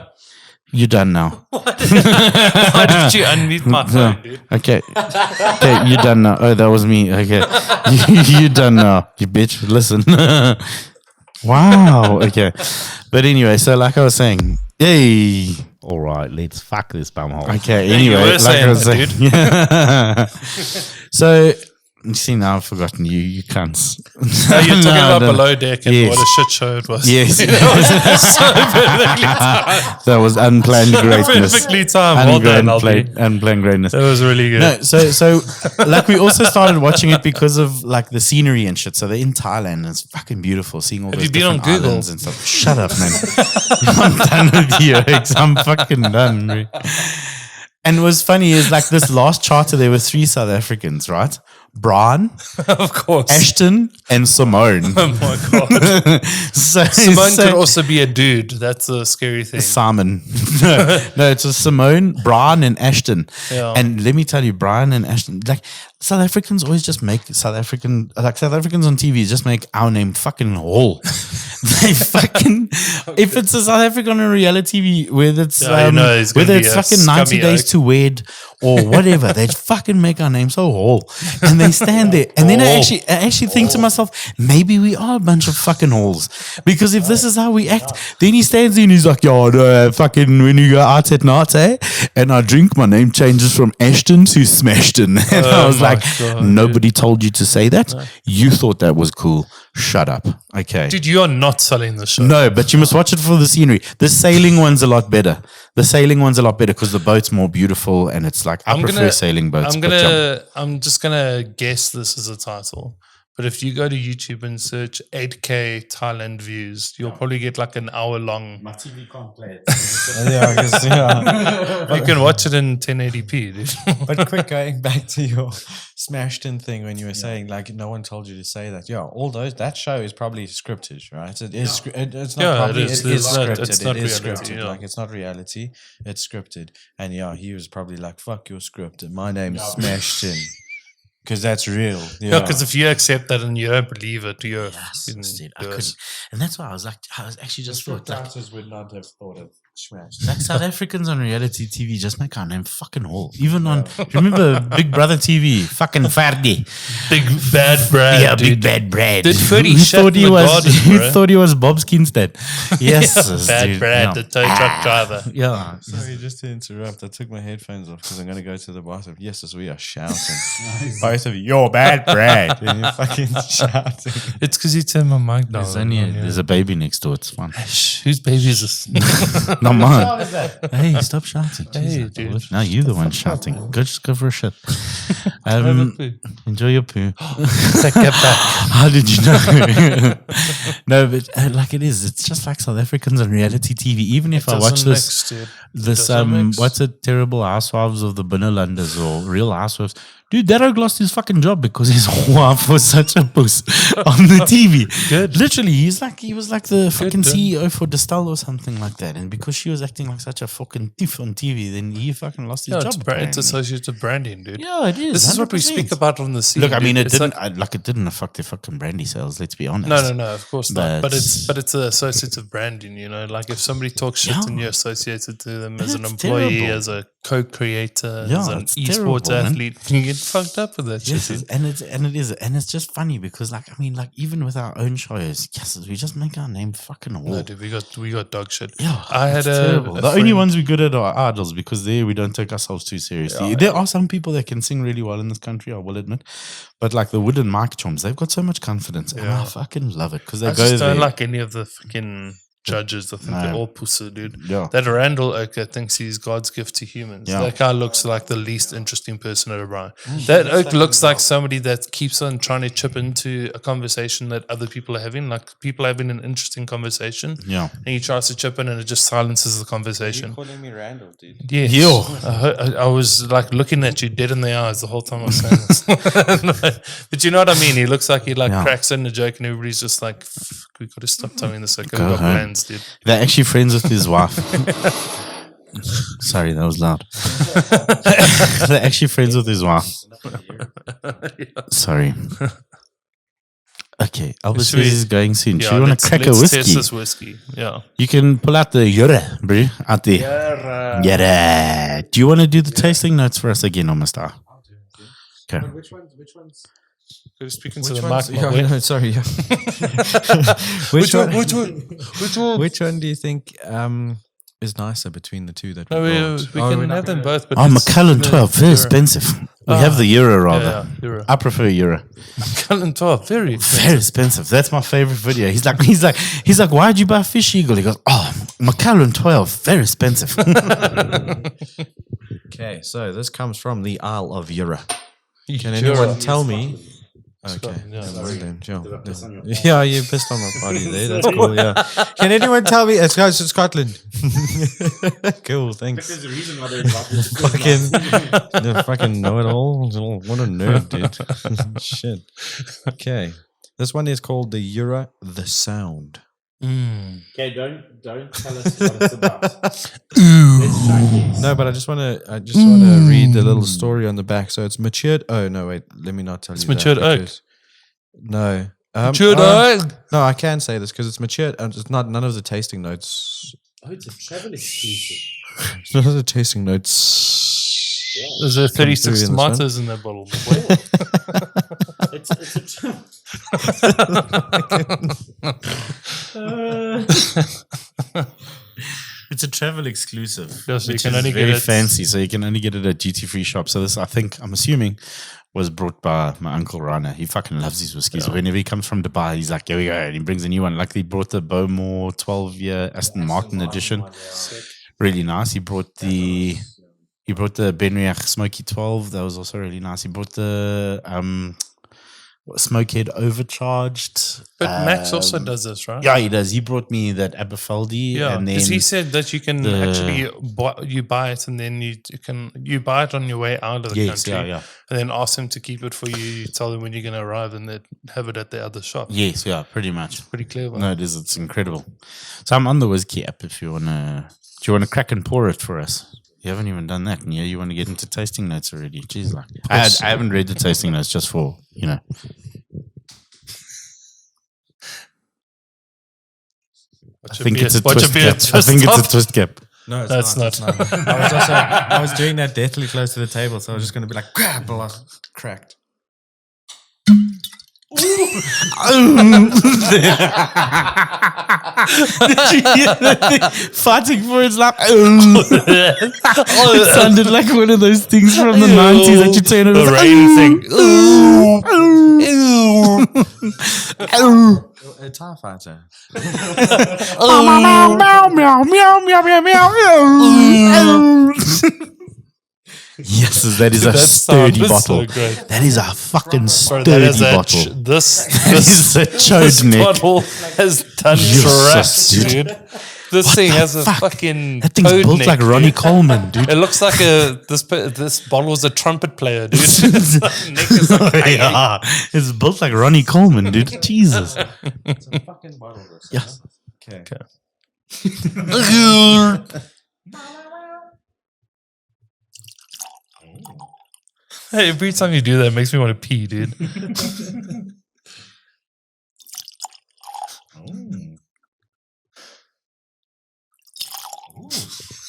You're done now. Why did you unmute my phone, dude? Okay. Okay, you're done now. Oh, that was me. Okay. You're done now, you bitch. Listen. Wow. Okay. But anyway, so like I was saying, yay. All right, let's fuck this bumhole. Okay, you anyway, were like saying I was that, saying. So, you see, now I've forgotten you cunts. No, you're talking about no. Below Deck and Yes. what a shit show it was. Yes. That was unplanned greatness. Perfectly timed. Well done, Albie. Unplanned greatness. That was really good. No, so like we also started watching it because of like the scenery and shit. So they're in Thailand and it's fucking beautiful seeing all Have those you been on different Google? islands and stuff. Shut up, man. I'm done with you, X. I'm fucking done. Bro. And what's funny is like this last charter, there were 3 South Africans, right? Brian, Of course. Ashton, and Simone. Oh my god. Simone so, could also be a dude. That's a scary thing. Simon. no, it was Simone, Brian, and Ashton. Yeah. And let me tell you, Brian and Ashton, like South Africans always just make South Africans on TV just make our name fucking Hall. They fucking, if it's a South African on reality TV, whether it's Yeah, you know it's gonna whether be it's a fucking 90 scummy Days oak. to Wed or whatever, they fucking make our name so Hall. And they stand there. And then I actually think to myself, maybe we are a bunch of fucking Halls. Because if this is how we act, then he stands there and he's like, yo, no, fucking when you go out at night, and I drink, my name changes from Ashton to Smashton. And I was my like, God, nobody told you to say that. You thought that was cool. Shut up. Okay. Dude, you are not selling the show. No, but you must watch it for the scenery. The sailing one's a lot better. The sailing one's a lot better because the boat's more beautiful and it's like I prefer sailing boats. I'm just gonna guess this is a title. But if you go to YouTube and search 8K Thailand views, you'll probably get like an hour long. My TV can't play it. Yeah, I guess, yeah. You can watch it in 1080p, dude. But quick, going back to your smashed in thing when you were saying like no one told you to say that. Yeah, all those that show is probably scripted, right? It is. It's not Yeah, probably. it is. It is It's not- scripted. it's not It is reality, scripted. yeah. Like it's not reality. It's scripted. And yeah, he was probably like, "Fuck your script. My name's smashed in." Because that's real. Yeah, because if you accept that and you don't believe it, you're Yes, fucking dude, I good. couldn't. And that's why I was actually just thought like, Writers would not have thought of smashed. like South Africans on reality TV just make our name fucking Hall. Even on, remember Big Brother TV, fucking Ferdi. Big bad Brad, Yeah, dude. Big Bad Brad. Did Ferdy Who shit thought in he the was? garden, Who bro? thought he was Bob Skinstead? Yes, Bad dude, Brad, yeah. the tow truck driver. Yeah. Sorry, just to interrupt, I took my headphones off because I'm going to go to the bathroom. Yes, as we are shouting. Both of you, you're bad, Brad. And you're fucking shouting. It's because you turned my mic down. There's a baby next door. It's fine. Shh, whose baby is this? Not mine. Hey, stop shouting. Hey, Jesus, dude. now you're the one shouting. Go just go for a shit. Have a poo. Enjoy your poo. Take that back. How did you know? No, but like it is. It's just like South Africans on reality TV. Even if I watch this, Mix, dude. this doesn't mix. what's it? Terrible Housewives of the Binnelanders or Real Housewives. Dude, that oak lost his fucking job because his wife was such a puss on the TV. Good. Literally, he was like the fucking dude. CEO for Distal or something like that. And because she was acting like such a fucking thief on TV, then he fucking lost his Yeah, job. it's apparently. associated branding, dude. Yeah, it is. This is what we 100%. speak about on the scene. Look, I mean, dude. it It's didn't it didn't affect their fucking brandy sales. Let's be honest. No, of course not. But But- it's the associative branding, you know. Like if somebody talks shit Yeah. and you're associated to them as an It's employee, terrible. as a co-creator, Yeah, as an it's esports terrible, man. athlete, you get fucked up with that Yes, shit. Dude. and it's just funny because like I mean like even with our own shows, yes, we just make our name fucking wall. No, dude, we got dog shit. Yeah, I had it's a terrible. The only friend- ones we're good at are idols because there we don't take ourselves too seriously. Yeah, There are some people that can sing really well in this country, I will admit, but like the wooden mic chums, they've got so much confidence, and I Yeah. fucking love it because they I go just there. don't like any of the fucking judges. I think they're No. all pussy, dude. Yeah. That Randall Oka thinks he's God's gift to humans. Yeah. That guy looks like the least interesting person at a bar. That Oak looks like somebody that keeps on trying to chip into a conversation that other people are having. Like people are having an interesting conversation, Yeah. and he tries to chip in, and it just silences the conversation. calling me Randall, dude? Yes. Yo. I was like looking at you dead in the eyes the whole time I was saying this. But you know what I mean? He looks like he Yeah. cracks in a joke, and everybody's just like, "Fuck, we got to stop telling this. Okay, Go we got home. plans, dude." They're actually friends with his wife. Sorry, that was loud. They're actually friends with his wife. Sorry. Okay, Albert Should we- says he's going soon. Yeah, Do you want let's- to crack a let's whiskey? Test this whiskey. Yeah. You can pull out the Jura, bro, out there. Jura. Do you want to do the tasting notes for us again, or must I? Okay. Which ones? You're speaking Which to the one's, mic. yeah, my boy. no, sorry. Yeah. Which one? Which one do you think is nicer between the two that No, we we brought? can we're not have them gonna- both. But Oh, it's Macallan the 12, very Jura. expensive. We have the Euro rather. Yeah, Jura. I prefer Euro. Macallan 12, very expensive. Very expensive. That's my favorite video. He's like, why'd you buy Fish Eagle? He goes, oh, Macallan 12, very expensive. Okay, so this comes from the Isle of Jura. Can Jura. anyone tell me? Okay, Scotland, yeah. never mind then, sure. Yeah, you pissed on my party there. That's cool. Yeah. Can anyone tell me? It goes to Scotland. Cool. Thanks. There's a reason why they're invited. Fucking know it all. What a nerd, dude. Shit. Okay. This one is called the Jura the Sound. Okay, don't tell us what it's about. Let's try this. No, but I just want to read the little story on the back. So it's matured. Oh no, wait. Let me not tell It's you. matured that oak. because- No. Matured oak. No, I can say this because it's matured. It's not none of the tasting notes. Oh, it's a travel exclusive. None of the tasting notes. There's a 36 through in this tomatoes in that bottle. my boy. It's a travel. It's a travel exclusive. Yeah, so you which can is only get very it- fancy. So you can only get it at duty-free shops. So this, I'm assuming, was brought by my uncle Rana. He fucking loves these whiskeys. So whenever he comes from Dubai, he's like, here we go. And he brings a new one. Like he brought the Bowmore 12-year Aston Martin edition. Really nice. He brought the Benriach Smoky 12. That was also really nice. He brought the Smokehead Overcharged. But Max also does this, right? Yeah, he does. He brought me that Aberfeldy. Yeah, and then because he said that you can the- actually buy it and then you buy it on your way out of the Yes, country, yeah. and then ask them to keep it for you. You tell them when you're going to arrive, and they have it at the other shop. Yes, yeah, pretty much. Pretty clever. No, it is. It's incredible. So I'm on the Whiskey app if you want to. Do you want to crack and pour it for us? You haven't even done that. And yeah, you want to get into tasting notes already. Jeez, like I haven't read the tasting notes just for, you know. I think it's a twist cap. I think it's a twist cap. No, That's not. I was doing that deathly close to the table, so I was just going to be like, grab, but I cracked. Did you hear that thing? Fighting for its life. It sounded like one of those things from the 90s that you turn it The rain thing. A TIE fighter. Yes, that is a That sturdy sound is bottle. so great. That is a fucking Bro, sturdy that is bottle. this That is a this chode neck. bottle has done Yes, traps, dude. dude. This thing the has a fuck? fucking That thing's toad built neck, like dude. Ronnie Coleman, dude. It looks like this bottle was a trumpet player, dude. Its neck is like hanging. Yeah, it's built like Ronnie Coleman, dude. Jesus. It's a fucking bottle. Yeah. Okay. Hey, every time you do that, it makes me want to pee, dude.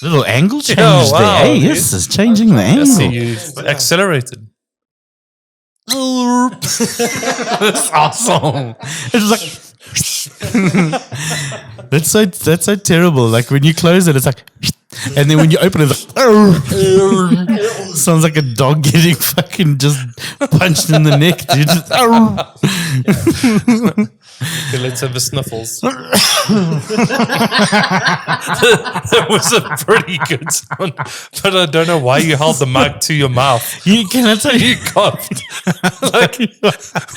Little angle change wow, there. Hey, dude. yes, it's changing the I see angle. you accelerated. That's awesome. It's like that's so terrible. Like when you close it, it's like, and then when you open it, it's like, sounds like a dog getting fucking just punched in the neck, dude. Okay, let's have the sniffles. That was a pretty good sound, but I don't know why you held the mic to your mouth. Can I tell you? You coughed. Like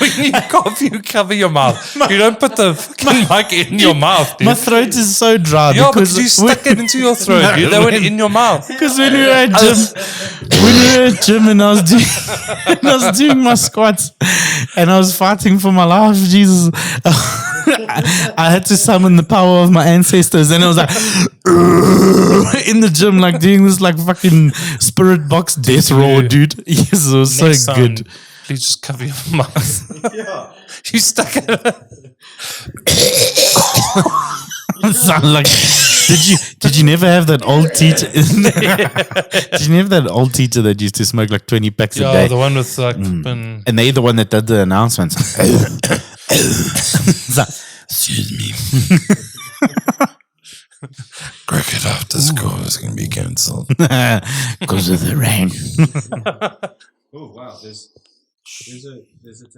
when you cough, you cover your mouth. You don't put the fucking mic in your mouth, dude. My throat is so dry Yeah, because because you stuck it into your throat, dude. They went in your mouth. Because when we were at gym, and I was doing my squats, and I was fighting for my life, Jesus, I had to summon the power of my ancestors, and I was like in the gym, like doing this like fucking spirit box death roll, dude. Yes, it was Next so time, good. please just cover your mouth. You stuck it. It sounded like. Did you never have that old teacher? Did you never have that old teacher that used to smoke like 20 packs a Yeah, day? the one with like. And they're the one that did the announcements. It's like, excuse me. Cricket after school is going to be cancelled. Because of the rain. Oh wow, there's a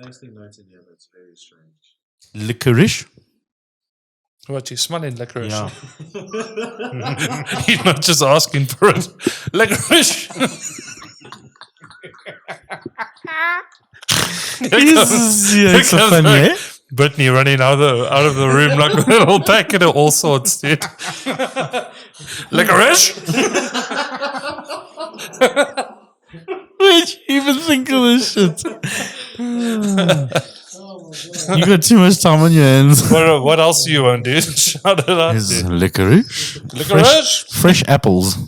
tasting note in here that's very strange. Licorice? What, you smelling licorice? Yeah. You're not just asking for it. Licorice. It's so funny, eh? Brittany running out of the room like a little packet of all sorts, dude. Licorice? Where'd you even think of this shit? You got too much time on your hands. What else do you want, dude? Shout it out, There's dude. licorice. Licorice? Fresh apples.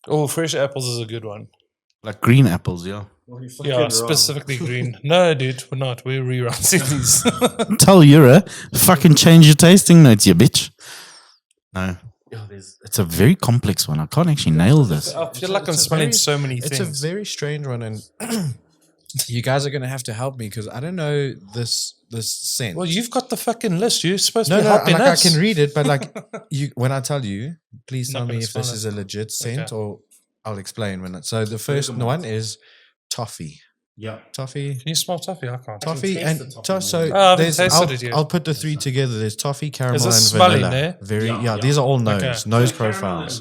Oh, fresh apples is a good one. Like green apples, yeah. Yeah, specifically green. No, dude, we're not. We're rewriting these. Tell Jura, fucking change your tasting notes, you bitch. No. It's a very complex one. I can't actually nail this. I feel like I'm smelling so many things. It's a very strange one, and you guys are going to have to help me because I don't know this scent. Well, you've got the fucking list. You're supposed to no, be no, helping like us. I can read it, but like you, when I tell you, please Not tell me gonna if this smell is it. a legit scent, Okay. or I'll explain when it. So the first one is toffee. Yeah. Toffee. Can you smell toffee? I can't. Toffee taste and the toffee so Oh, I haven't there's tasted it yet. I'll put the three together. There's toffee, caramel, and this smelling vanilla. there? Very Yeah, yeah, yeah. these are all nose Okay. nose profiles.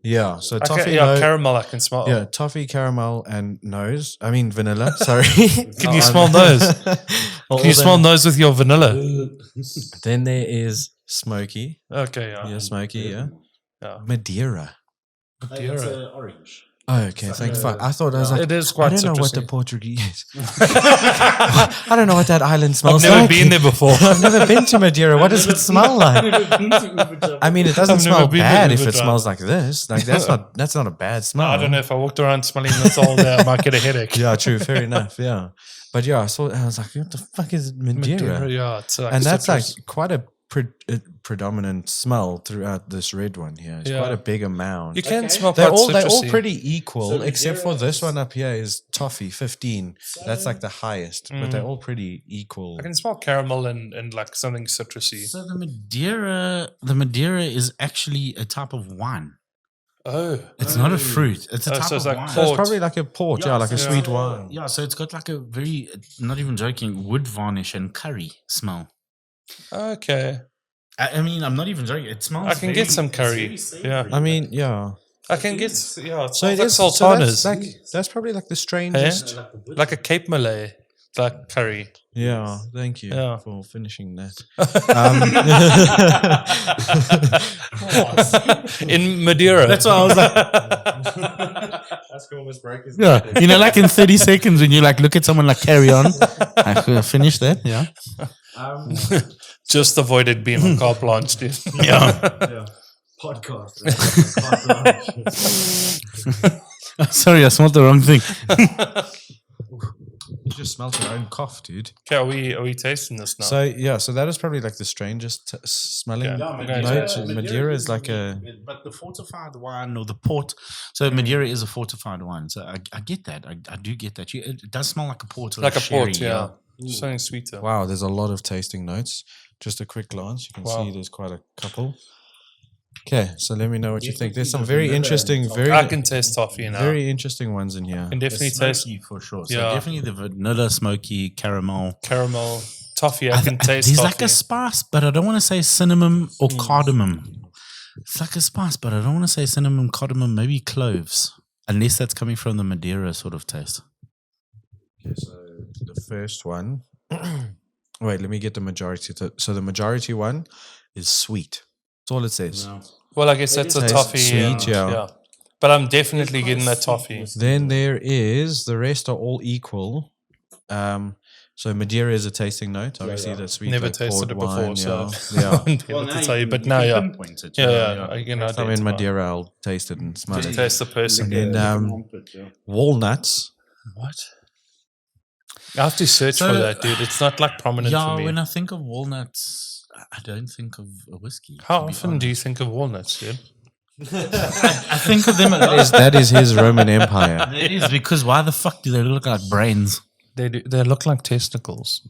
Yeah, so toffee, Okay, yeah, no- caramel I can smell. yeah, toffee, caramel, and nose. I mean vanilla. Sorry. Can you smell nose? Can you smell nose with your vanilla? Then there is smoky. Okay, yeah. Yeah, smoky. Yeah, Yeah. Madeira. Hey, that's orange. Oh, okay, thank fuck. I thought I was like, It is I quite don't know what the citrusy. Portuguese. I don't know what that island I've smells never like. been there before. I've never been to Madeira. What does it smell like? I mean, it doesn't I've never smell been bad there if it with smells like this. Like that's not a bad smell. I don't know if I walked around smelling this all day, I might get a headache. Yeah, true. Fair enough. Yeah, but yeah, I was like, what the fuck is Madeira? Yeah, it's like And that's like citrus. quite a predominant smell throughout this red one here. It's Yeah. quite a big amount. You can smell They're quite all citrusy. pretty equal, So except for Madeira this is- one up here is toffee 15. That's like the highest, but they're all pretty equal. I can smell caramel and like something citrusy. So the Madeira is actually a type of wine. Oh. It's not a fruit. It's a Oh, type so it's of like wine. So it's port. probably like a port, yeah, like a yeah. sweet wine. Yeah, so it's got like a very, not even joking, wood varnish and curry smell. Okay. I mean, I'm not even joking. It smells. I can get some curry. Yeah. I mean, yeah. I can get, yeah, it So smells like that's sultanas. that's probably like the strangest. Like a Cape Malay. Like curry. Yeah, thank you Yeah. for finishing that. In Madeira. That's why I was like, That's cool. Almost break his yeah, you know, like in 30 seconds when you like look at someone like carry on. I finish that, yeah. Just avoided being a car plant, dude. Yeah. podcast. Sorry, I smelled the wrong thing. You just smelled your own cough, dude. Okay, are we tasting this now? So that is probably like the strangest smelling Yeah. note. Madeira is like a. But the fortified wine or the port. So Madeira is a fortified wine. So I get that. I do get that. It does smell like a port. Or like a sherry, port, yeah. Something sweeter. Wow, there's a lot of tasting notes. Just a quick glance, you can see there's quite a couple. Okay, so let me know what you think. There's some very interesting, I can taste toffee now. very interesting ones in here. Can definitely taste Smoky for sure. So Yeah. definitely the vanilla, smoky, caramel. caramel, toffee. I can taste There's toffee. like a spice, but I don't want to say cinnamon or cardamom. It's like a spice, but I don't want to say cinnamon, cardamom, maybe cloves. Unless that's coming from the Madeira sort of taste. Okay, so the first one. Wait, let me get the majority. So the majority one is sweet. That's all it says. Well, I guess that's a Tastes toffee. sweet, yeah. But I'm definitely getting that toffee. Then there is the rest are all equal. So Madeira is a tasting note. Obviously, the sweet. Never like tasted it port before, wine, so yeah. I wouldn't be able to tell you. But now, yeah. Again, Next time in Madeira, I'll taste it and smell Just it. taste the person. And then walnuts. What? I have to search for that, dude. It's not like prominent Yeah, for me. when I think of walnuts, I don't think of a whiskey. How often do you think of walnuts, dude? I think of them That is his Roman Empire. It is because why the fuck do they look like brains? They look like testicles.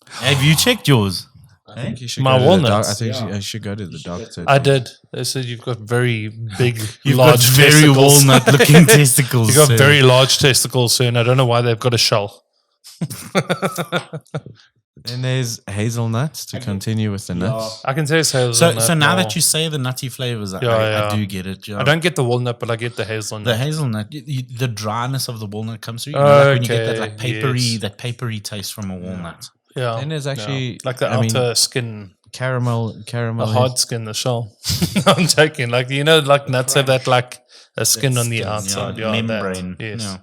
Have you checked yours? I think you should My go to the walnuts. I think I should go to the doctor. I did. They said you've got very big, You've large got very testicles. walnut-looking testicles. You've got sir. very large testicles, sir, and I don't know why they've got a shell. Then there's hazelnuts to continue with the nuts. I can taste hazelnut. So now more. that you say the nutty flavors, I Yeah. do get it. Yeah. I don't get the walnut, but I get the hazelnut. The hazelnut, the dryness of the walnut comes through. You know, like when you get that like papery, yes. that papery taste from a walnut. yeah. Then there's actually like the I mean, outer skin, caramel. the hard skin, the shell. No, I'm joking. Like like nuts have that like a skin on the outside, yeah, that. membrane. Yes. Yeah.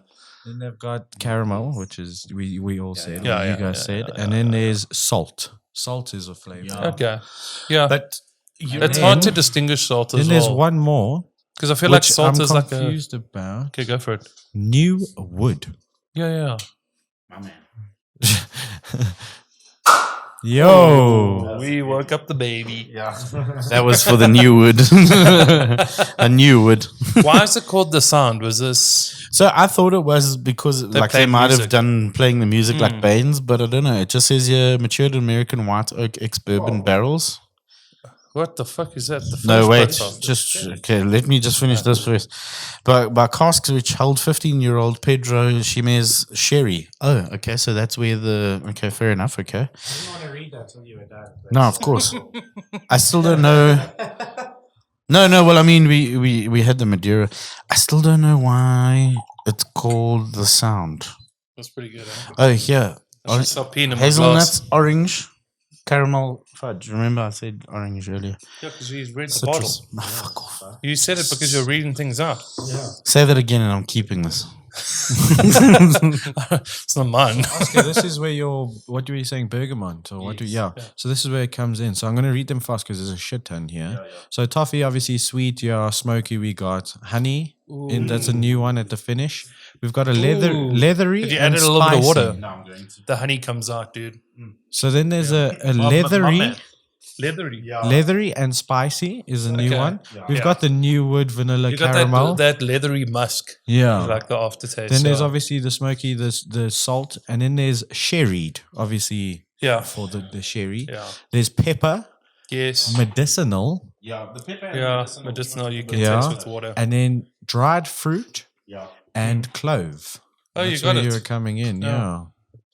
Then they've got caramel, which is we all said, Yeah, you guys said, and then there's salt. Salt is a flavor. Yeah. Okay. Yeah. But It's hard to distinguish salt Then as there's well. one more, Because I feel like which salt I'm is like a. confused about. Okay, go for it. New wood. Yeah. My man. Yo, We woke up the baby. That was for the new wood. A new wood. Why is it called The Sound? Was this. So I thought it was because like play they might music. have done playing the music like Baines, but I don't know. It just says here matured American white oak ex bourbon barrels. What the fuck is that? The No, first wait. profile? Just okay. Let me just finish this first. By casks which held 15-year-old Pedro Ximénez sherry. Oh, okay. So that's where the okay. Fair enough. Okay. I didn't want to read that till you were done. No, of course. I still don't know. No. Well, I mean, we had the Madeira. I still don't know why it's called The Sound. That's pretty good, eh? Oh, here. I should stop peeing in my Hazelnuts, glass. orange, caramel fudge. Remember I said orange earlier. Yeah, because you read the bottle. Citrus. Oh, fuck off. You said it because you're reading things out. Say that again and I'm keeping this. It's not mine. Oscar, this is where what were you saying, bergamot, or what? So this is where it comes in. So I'm going to read them fast because there's a shit ton here. So toffee, obviously sweet, smoky. We got honey, and that's a new one at the finish. We've got a leathery. If you and added a little bit of spicy. water, the honey comes out, dude. So then there's a leathery. Leathery. And spicy is a new Okay. one. We've got the new wood vanilla You got caramel. that leathery musk. Yeah. Like the aftertaste. Then there's yeah. obviously the smoky, the salt, and then there's sherried, obviously Yeah. for the sherry. Yeah. There's pepper, Yes. medicinal, Yeah, the pepper. Yeah. Medicinal you can Yeah. taste with water. and then dried fruit and clove. Oh, you That's got where it. you were coming in, yeah.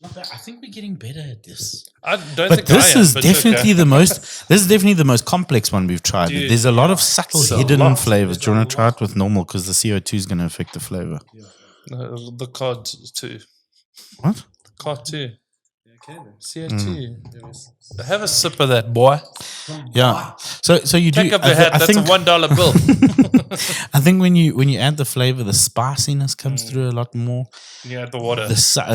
I think we're getting better at this. I don't But think this I am, is but definitely okay. the most. This is definitely the most complex one we've tried. Dude, There's a lot of subtle So hidden lot. flavors. Do you want to try it with normal? Because the CO2 is going to affect the flavor. The cod too. What? Cart 2. CO2. Have a sip of that, boy. Yeah. So you do. Take up your hat. That's a $1 bill. I think when you add the flavor, the spiciness comes through a lot more. You add the water.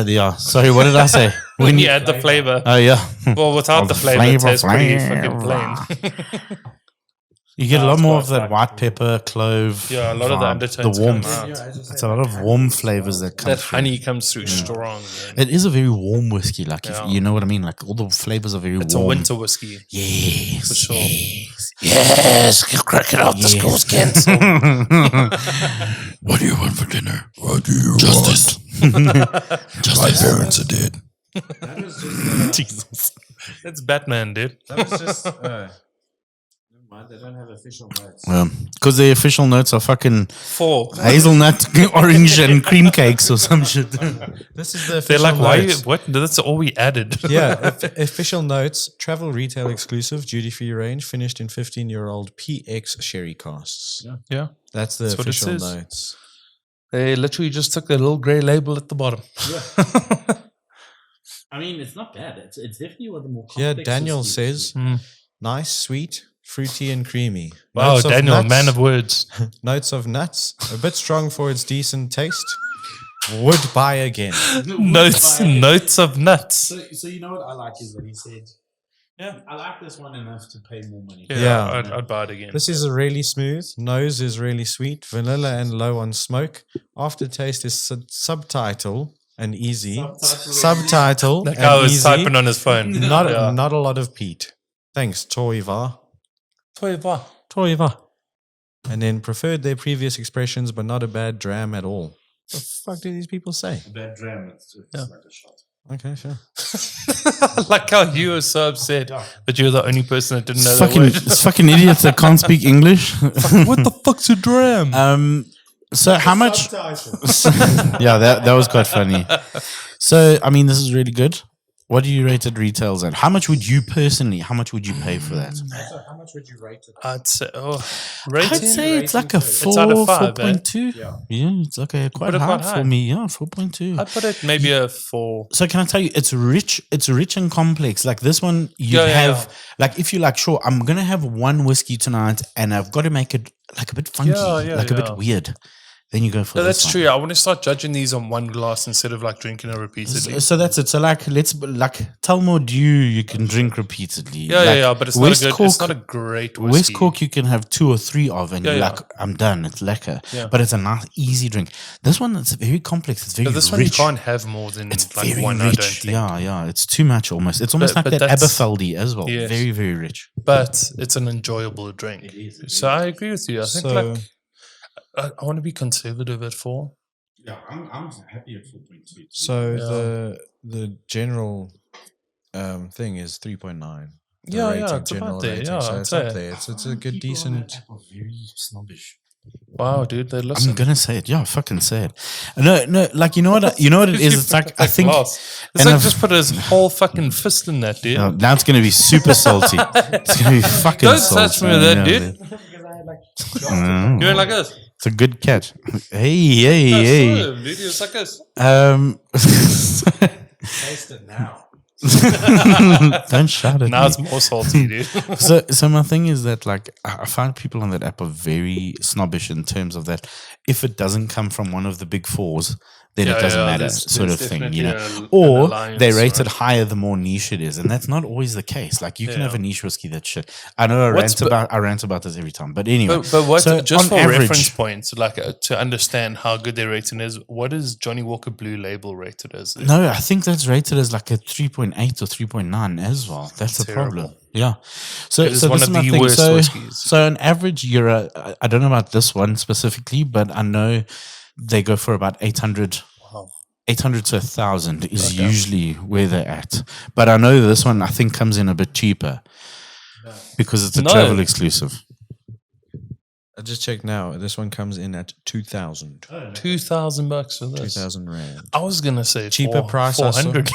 Yeah. Sorry, what did I say? When you add the flavor. Oh yeah. Well, without the flavor, it tastes pretty fucking plain. You get a lot it's more quite of that like- white pepper, clove. Yeah, a lot of the vibe, undertones the warmth. come out. It's a lot of warm flavors that come That through. honey comes through strong. Man. It is a very warm whiskey. Like, Yeah. if you know what I mean? Like, all the flavors are very It's a warm. winter whiskey. Yes. For sure. Yes. Crack it out. The school's cancelled. What do you want for dinner? What do you Justice. Justice. My parents are dead. That was just, Jesus. It's Batman, dude. that was just never mind, they don't have official notes. Because the official notes are fucking 4. hazelnut, orange, and cream cakes or some shit. This is the They're official like, why? notes. What? That's all we added. Yeah, official notes. Travel retail exclusive, duty-free range, finished in 15-year-old PX sherry casks. Yeah. That's the That's what it official says. notes. They literally just took the little grey label at the bottom. I mean, it's not bad. It's definitely one of the more Yeah, complex Daniel whiskeys. says, nice, sweet, fruity, and creamy. Wow, Notes of Daniel, nuts- man of words. Notes of nuts, a bit strong for its decent taste. Would buy again. notes of nuts. So you know what I like is that he said, yeah, I like this one enough to pay more money. Yeah. I'd buy it again. This is a really smooth. Nose is really sweet. Vanilla and low on smoke. Aftertaste is subtitle and easy. Subtitle That and guy was easy. typing on his phone. Not a lot of peat. Thanks, Toiva. Toiva. And then preferred their previous expressions, but not a bad dram at all. What the fuck do these people say? Bad dram, it's like a shot. Okay, sure. I like how you were so upset that you were the only person that didn't know that fucking, word. it's fucking idiots that can't speak English. What the fuck's a dram? So how much? Yeah, that was quite funny. So I mean, this is really good. What do you rate it retails at? How much would you personally? How much would you pay for that? So how much would you rate it? I'd say, I'd say it's like a It's out of 5, 4.2. Yeah. Yeah, it's okay, quite it high quite for high. me. Yeah, 4.2. I'd put it maybe a 4. So can I tell you, it's rich and complex. Like this one, you Yeah, have like if you're like, sure, I'm gonna have one whiskey tonight, and I've got to make it like a bit funky, like a bit weird. Then you go for No, this that's one. true. I want to start judging these on one glass instead of like drinking it repeatedly. So that's it. So like, let's like Tullamore Dew, you can drink repeatedly. Yeah, Like, but it's not a West good. Cork- It's not a great whiskey. West Cork, you can have 2 or 3 of, and you're Yeah. like, I'm done. It's lekker. Yeah. But it's a nice, easy drink. This one, it's very complex. It's very But this rich. one you can't have more than It's like very one. rich. I don't think. Yeah. It's too much almost. It's almost But like that that's- Aberfeldy as well. Yes. Very, very rich. But it's an enjoyable drink. So I agree with you. I think So- like I want to be conservative at 4. Yeah, I'm happy at 4.2. So Yeah. the general thing is 3.9. The Yeah, rating, it's general about there. rating. Yeah, So I'd it's say. up there. It's a good, decent. Very snobbish. Wow, dude, they listen. I'm gonna say it. Yeah, fucking say it. No, like you know what it is. It's like I think It's and like I've- just put his whole fucking fist in that, dude. now it's gonna be super salty. It's gonna be fucking Don't salty. touch me with that, Yeah, dude. Mm. You went like this. It's a good catch. Hey. Dude, you was like this. Taste it now. Don't shout at Now me. it's more salty, dude. So my thing is that like I find people on that app are very snobbish in terms of that if it doesn't come from one of the big 4s, then it doesn't matter, sort of thing, you know. Or they rate it higher the more niche it is, and that's not always the case. Like you can have a niche whiskey that's shit. I know I rant about this every time, but anyway. But what? so Just on for average, reference points, like to understand how good their rating is, what is Johnny Walker Blue Label rated as? No, I think that's rated as like a 3.8 or 3.9 as well. That's the Terrible. problem. Yeah. So It is so one this of is my the thing. worst So, whiskies. so on average, I don't know about this one specifically, but I know they go for about 800. Wow. 800 to 1,000 is usually where they're at. But I know this one, I think, comes in a bit cheaper because it's a travel exclusive. I just checked now. This one comes in at 2,000. $2,000 for this. 2,000 rand. I was gonna say Cheaper price I saw. 400.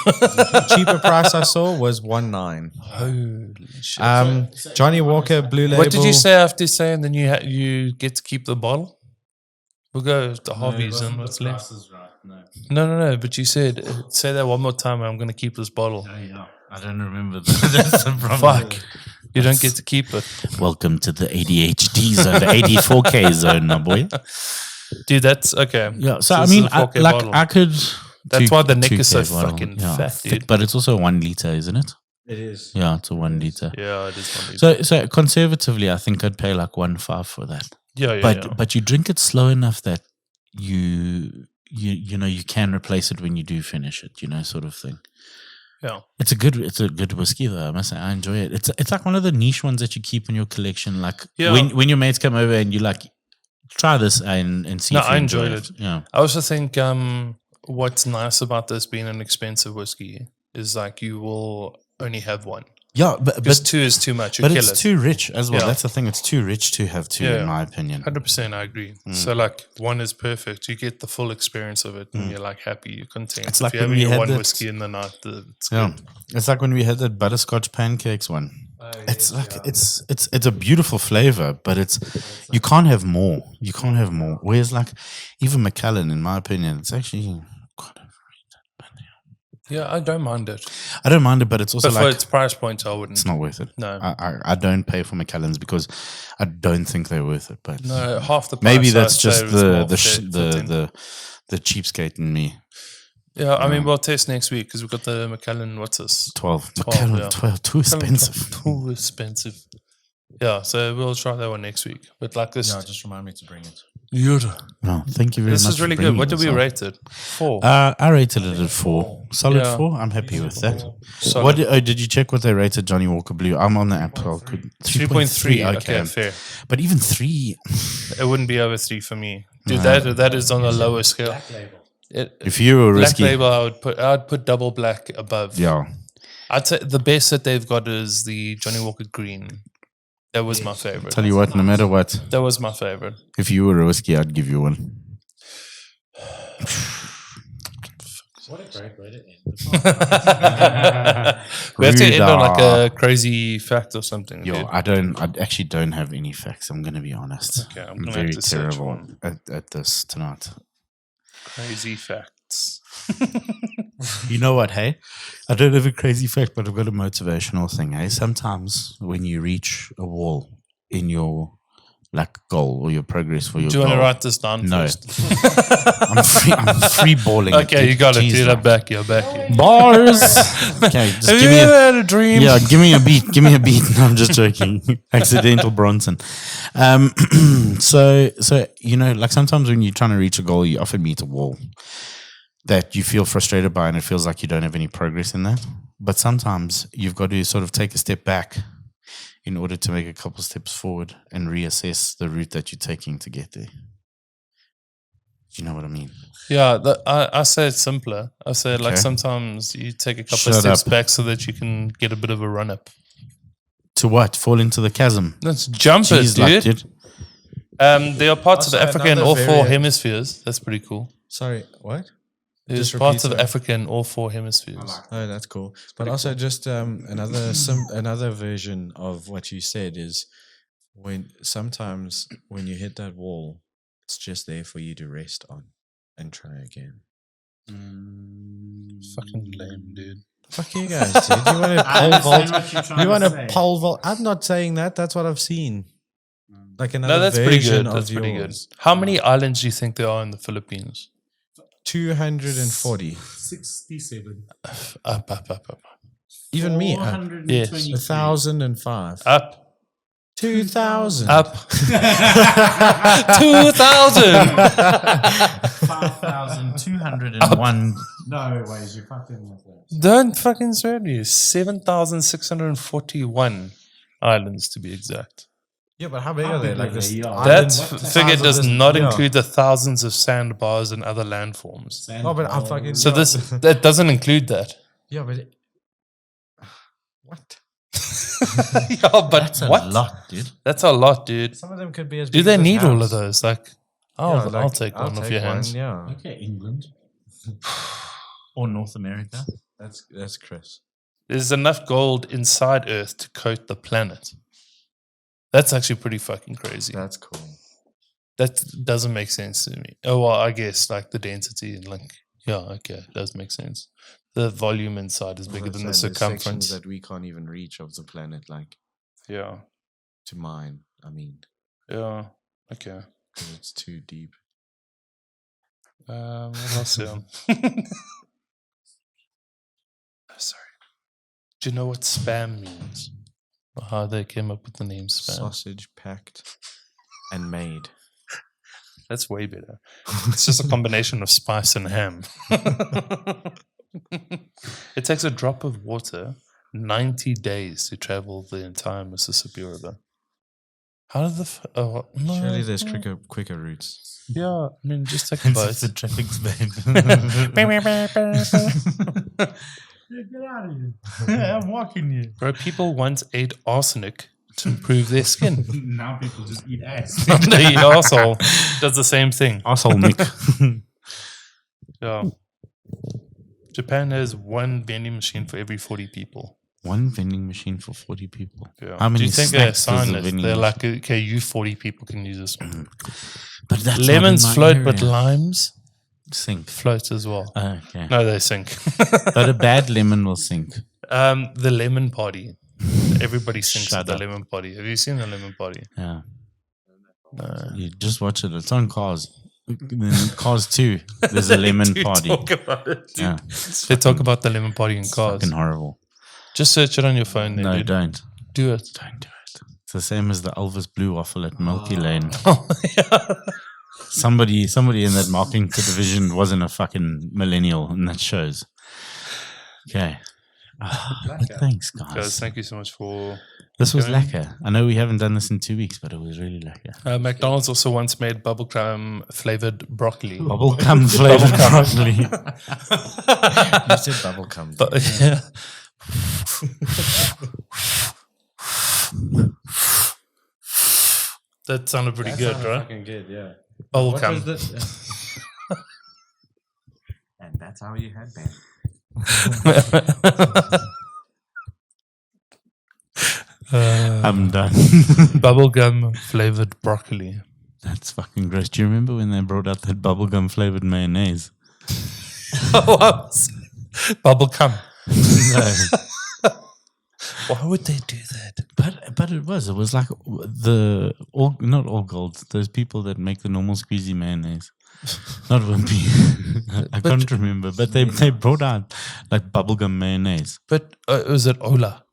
Cheaper price I saw was 1.9. Holy shit! Johnny Walker Blue Label. What did you say after saying? Then you get to keep the bottle. We'll go with the hobbies and what's left. Price is right. No. But you said say that one more time. I'm going to keep this bottle. Oh, yeah. I don't remember that. That's the problem. Fuck. You don't get to keep it. Welcome to the ADHD zone, the 84K zone, my boy. Dude, that's okay. Yeah, so this I is mean, a 4K like bottle. I could. That's why the neck is so 2K bottle, fucking yeah, fat, thick, dude. but it's also 1 liter, isn't it? It is. Yeah, it's a 1 liter. Yeah, it is 1 liter. So conservatively, I think I'd pay like 1.5 for that. Yeah. But you drink it slow enough that you can replace it when you do finish it, sort of thing. Yeah. It's a good whiskey though. I must say, I enjoy it. It's like one of the niche ones that you keep in your collection. Like when your mates come over and you like try this and see. No, if you I enjoy enjoyed it. Yeah. I also think what's nice about this being an expensive whiskey is like you will only have one. Yeah, Because 2 is too much. You but kill it's it. too rich as well. Yeah. That's the thing. It's too rich to have two, in my opinion. 100%, I agree. So like 1 is perfect. You get the full experience of it, and you're like happy, you're content. It's if like you're when having we your had one that- whiskey in the night, it's Yeah, good. it's like when we had that butterscotch pancakes one. It's like it's a beautiful flavor, but you can't have more. You can't have more. Whereas like even Macallan, in my opinion, it's actually quite overrated. Yeah, I don't mind it. I don't mind it, but it's also But for like its price point, I wouldn't. it's not worth it. No. I don't pay for Macallans because I don't think they're worth it. But No, half the price. maybe that's I'd just say was more the cheapskate in me. Yeah, I mean, we'll test next week because we've got the Macallan, what's this? 12. 12, Macallan, yeah. 12, too expensive. Too expensive. Yeah, so we'll try that one next week. But like this. Yeah, just remind me to bring it. No, thank you very much. This is for really good. bringing What did this we up. rate it? 4. I rated it at 4. Solid Yeah. 4. I'm happy with that. Solid. What did you check what they rated Johnny Walker Blue? I'm on the app. 3.3. Okay, fair. But even 3, It wouldn't be over 3 for me. Dude, that is on a lower scale. if you were Black risky. label, I'd put double black above. Yeah. I'd say the best that they've got is the Johnny Walker Green. That was my favorite. Tell you what, no matter what, That was my favorite. if you were a whiskey, I'd give you one. What a great way to end. We have to end on like Ruda. a crazy fact or something. Yo, dude. I actually don't have any facts. I'm going to be honest. Okay, I'm I'm gonna very have to search terrible one. at this tonight. Crazy facts. You know what, hey? I don't have a crazy fact, but I've got a motivational thing, hey? Sometimes when you reach a wall in your like goal or your progress for your Do you want goal, to write this down No. first? I'm free balling. Okay, you got it, dude. I'm back. You're back. Bars. Okay, just Have give you me ever a had a dream? yeah. Give me a beat. Give me a beat. No, I'm just joking. Accidental Bronson. So like sometimes when you're trying to reach a goal, you often meet a wall that you feel frustrated by, and it feels like you don't have any progress in that. But sometimes you've got to sort of take a step back in order to make a couple steps forward and reassess the route that you're taking to get there. Do you know what I mean? Yeah, I say it's simpler. I say like Okay. sometimes you take a couple Shut of steps up. back so that you can get a bit of a run up. To what? Fall into the chasm. Let's jump Jeez, it, like, dude. dude. There are parts of Also, Africa in another all 4 variant- hemispheres. That's pretty cool. Sorry, what? There's Just parts repeat of that. Africa in all 4 hemispheres. Oh, that's cool. But also, just another version of what you said is sometimes when you hit that wall, it's just there for you to rest on and try again. Fucking lame, dude. Fuck you guys, dude. You want to pole vault? You want to pole vault? I'm not saying that. That's what I've seen. Like another No, that's pretty version good. of That's pretty good. yours. How many islands do you think there are in the Philippines? 240. 67. Up. Even me, up. Yes. 1,005. Up. 2,000. Up. 2,000. 5,201. No ways, you're fucking with that. Don't fucking swear to you. 7,641 islands to be exact. Yeah, but how big are they? Like this? That figure does not yeah. include the thousands of sandbars and other landforms. Oh, but I'm fucking. So that doesn't include that. Yeah, but what? Yeah, but That's what? a lot, dude. That's a lot, dude. Some of them could be as. Do big they as this need all house. of those? Like, I'll Yeah, take one off your hands. Yeah, Okay, England. Or North America. that's Chris. There's enough gold inside Earth to coat the planet. That's actually pretty fucking crazy. That's cool. That doesn't make sense to me. Oh, well, I guess like the density and like, yeah, okay, it does make sense. The volume inside is bigger than the circumference. that we can't even reach of the planet, like Yeah, to mine. I mean, yeah, okay. 'cause it's too deep. What else? Yeah. Sorry. Do you know what spam means? Or how they came up with the name spam? Sausage packed and made. That's way better. It's just a combination of spice and ham. It takes a drop of water 90 days to travel the entire Mississippi River. How did the... no, Surely there's no. quicker routes. Yeah, I mean, just take a boat. the traffic's bad. Get out of here. I'm walking you. Bro, people once ate arsenic to improve their skin. Now people just eat ass. The arsehole does the same thing. Asshole Mick. Yeah. Japan has one vending machine for every 40 people. One vending machine for 40 people. Yeah. How many Do you think they're snacks does sign a it? vending They're machine- like, okay, you 40 people can use this one. But that's not Lemons in my float, but area. limes Sink. float as well. Okay. No, they sink. But a bad lemon will sink. The lemon party. Everybody sinks Shut at the up. lemon party. Have you seen the lemon party? Yeah. No. You just watch it. It's on Cars. Cars 2. There's a lemon Dude, party. Talk about it, dude. Yeah. They talk about the lemon party in cars. Fucking horrible. Just search it on your phone. Then, No, dude. don't. Do it. Don't do it. It's the same as the Elvis Blue Waffle at Milky Lane. Oh, yeah. Somebody in that marketing division wasn't a fucking millennial, and that shows. Okay. But thanks, Guys, guys. thank you so much for... This was going. lekker. I know we haven't done this in 2 weeks, but it was really lekker. McDonald's also once made bubblegum flavored broccoli. Bubblegum flavored broccoli. You said bubblegum. But, yeah. That sounded pretty good, right? Fucking good, yeah. Bubblegum. And that's how you had that. I'm done. Bubblegum flavored broccoli. That's fucking gross. Do you remember when they brought out that bubblegum flavored mayonnaise? Bubblegum. No. Why would they do that? But it was like not all gold. Those people that make the normal squeezy mayonnaise. Not Wimpy. I can't remember. But they brought out like bubblegum mayonnaise. But was it Ola?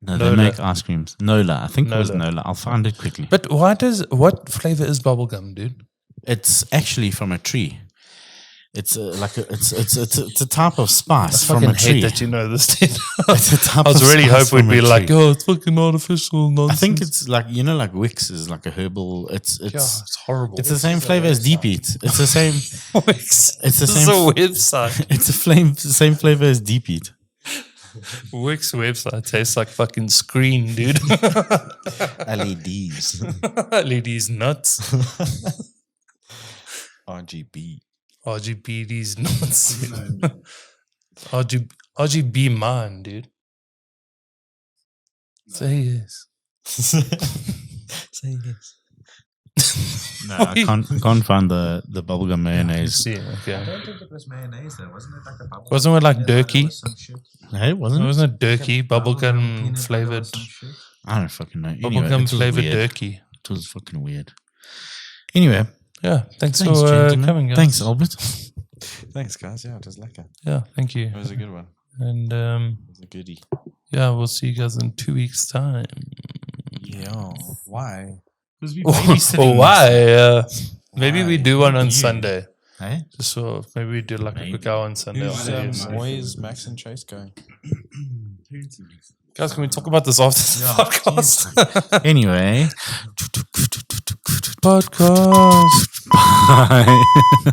No, they Nola. make ice creams. Nola. I think it was Nola. Nola. I'll find it quickly. But what flavor is bubblegum, dude? It's actually from a tree. It's it's a type of spice I from fucking a tree. hate that you know this, dude. It's a type I was of really spice hoping we'd from a be like, tree. oh, it's fucking artificial I nonsense. think it's like like Wix is like a herbal. It's it's horrible. it's the same flavor as Deep Eat. It's the same. Wix. It's the This is same. a website. It's the same flavor as Deep Eat. Wix website tastes like fucking screen, dude. LEDs. Ladies nuts. RGB. RGBD's nuts. RGB man, dude. Say yes. Say yes. No, I can't find the bubblegum mayonnaise. See, okay. I don't think it was mayonnaise though. Wasn't it like a bubble? Wasn't it like Durkee? Hey, wasn't it? Wasn't it Durkee? Bubblegum peanut butter or flavored. some shit? I don't fucking know. Anyway, Bubblegum it was flavored weird. Durkee. It was fucking weird. Anyway, Yeah, thanks thanks, for gentlemen. coming, guys. Thanks, Albert. Thanks, guys. Yeah, it was lekker. Yeah, thank you. It was a good one. And It was a goodie. yeah, we'll see you guys in 2 weeks' time. Yeah. Why? Because we Oh, why? Maybe we Why? do one on You. Sunday. Hey? Just so maybe we do like a Maybe. quick hour on Sunday. Who's after this. Moyes, Max, and Chase going? Guys, can we talk about this after the podcast? Anyway. Podcast. Bye.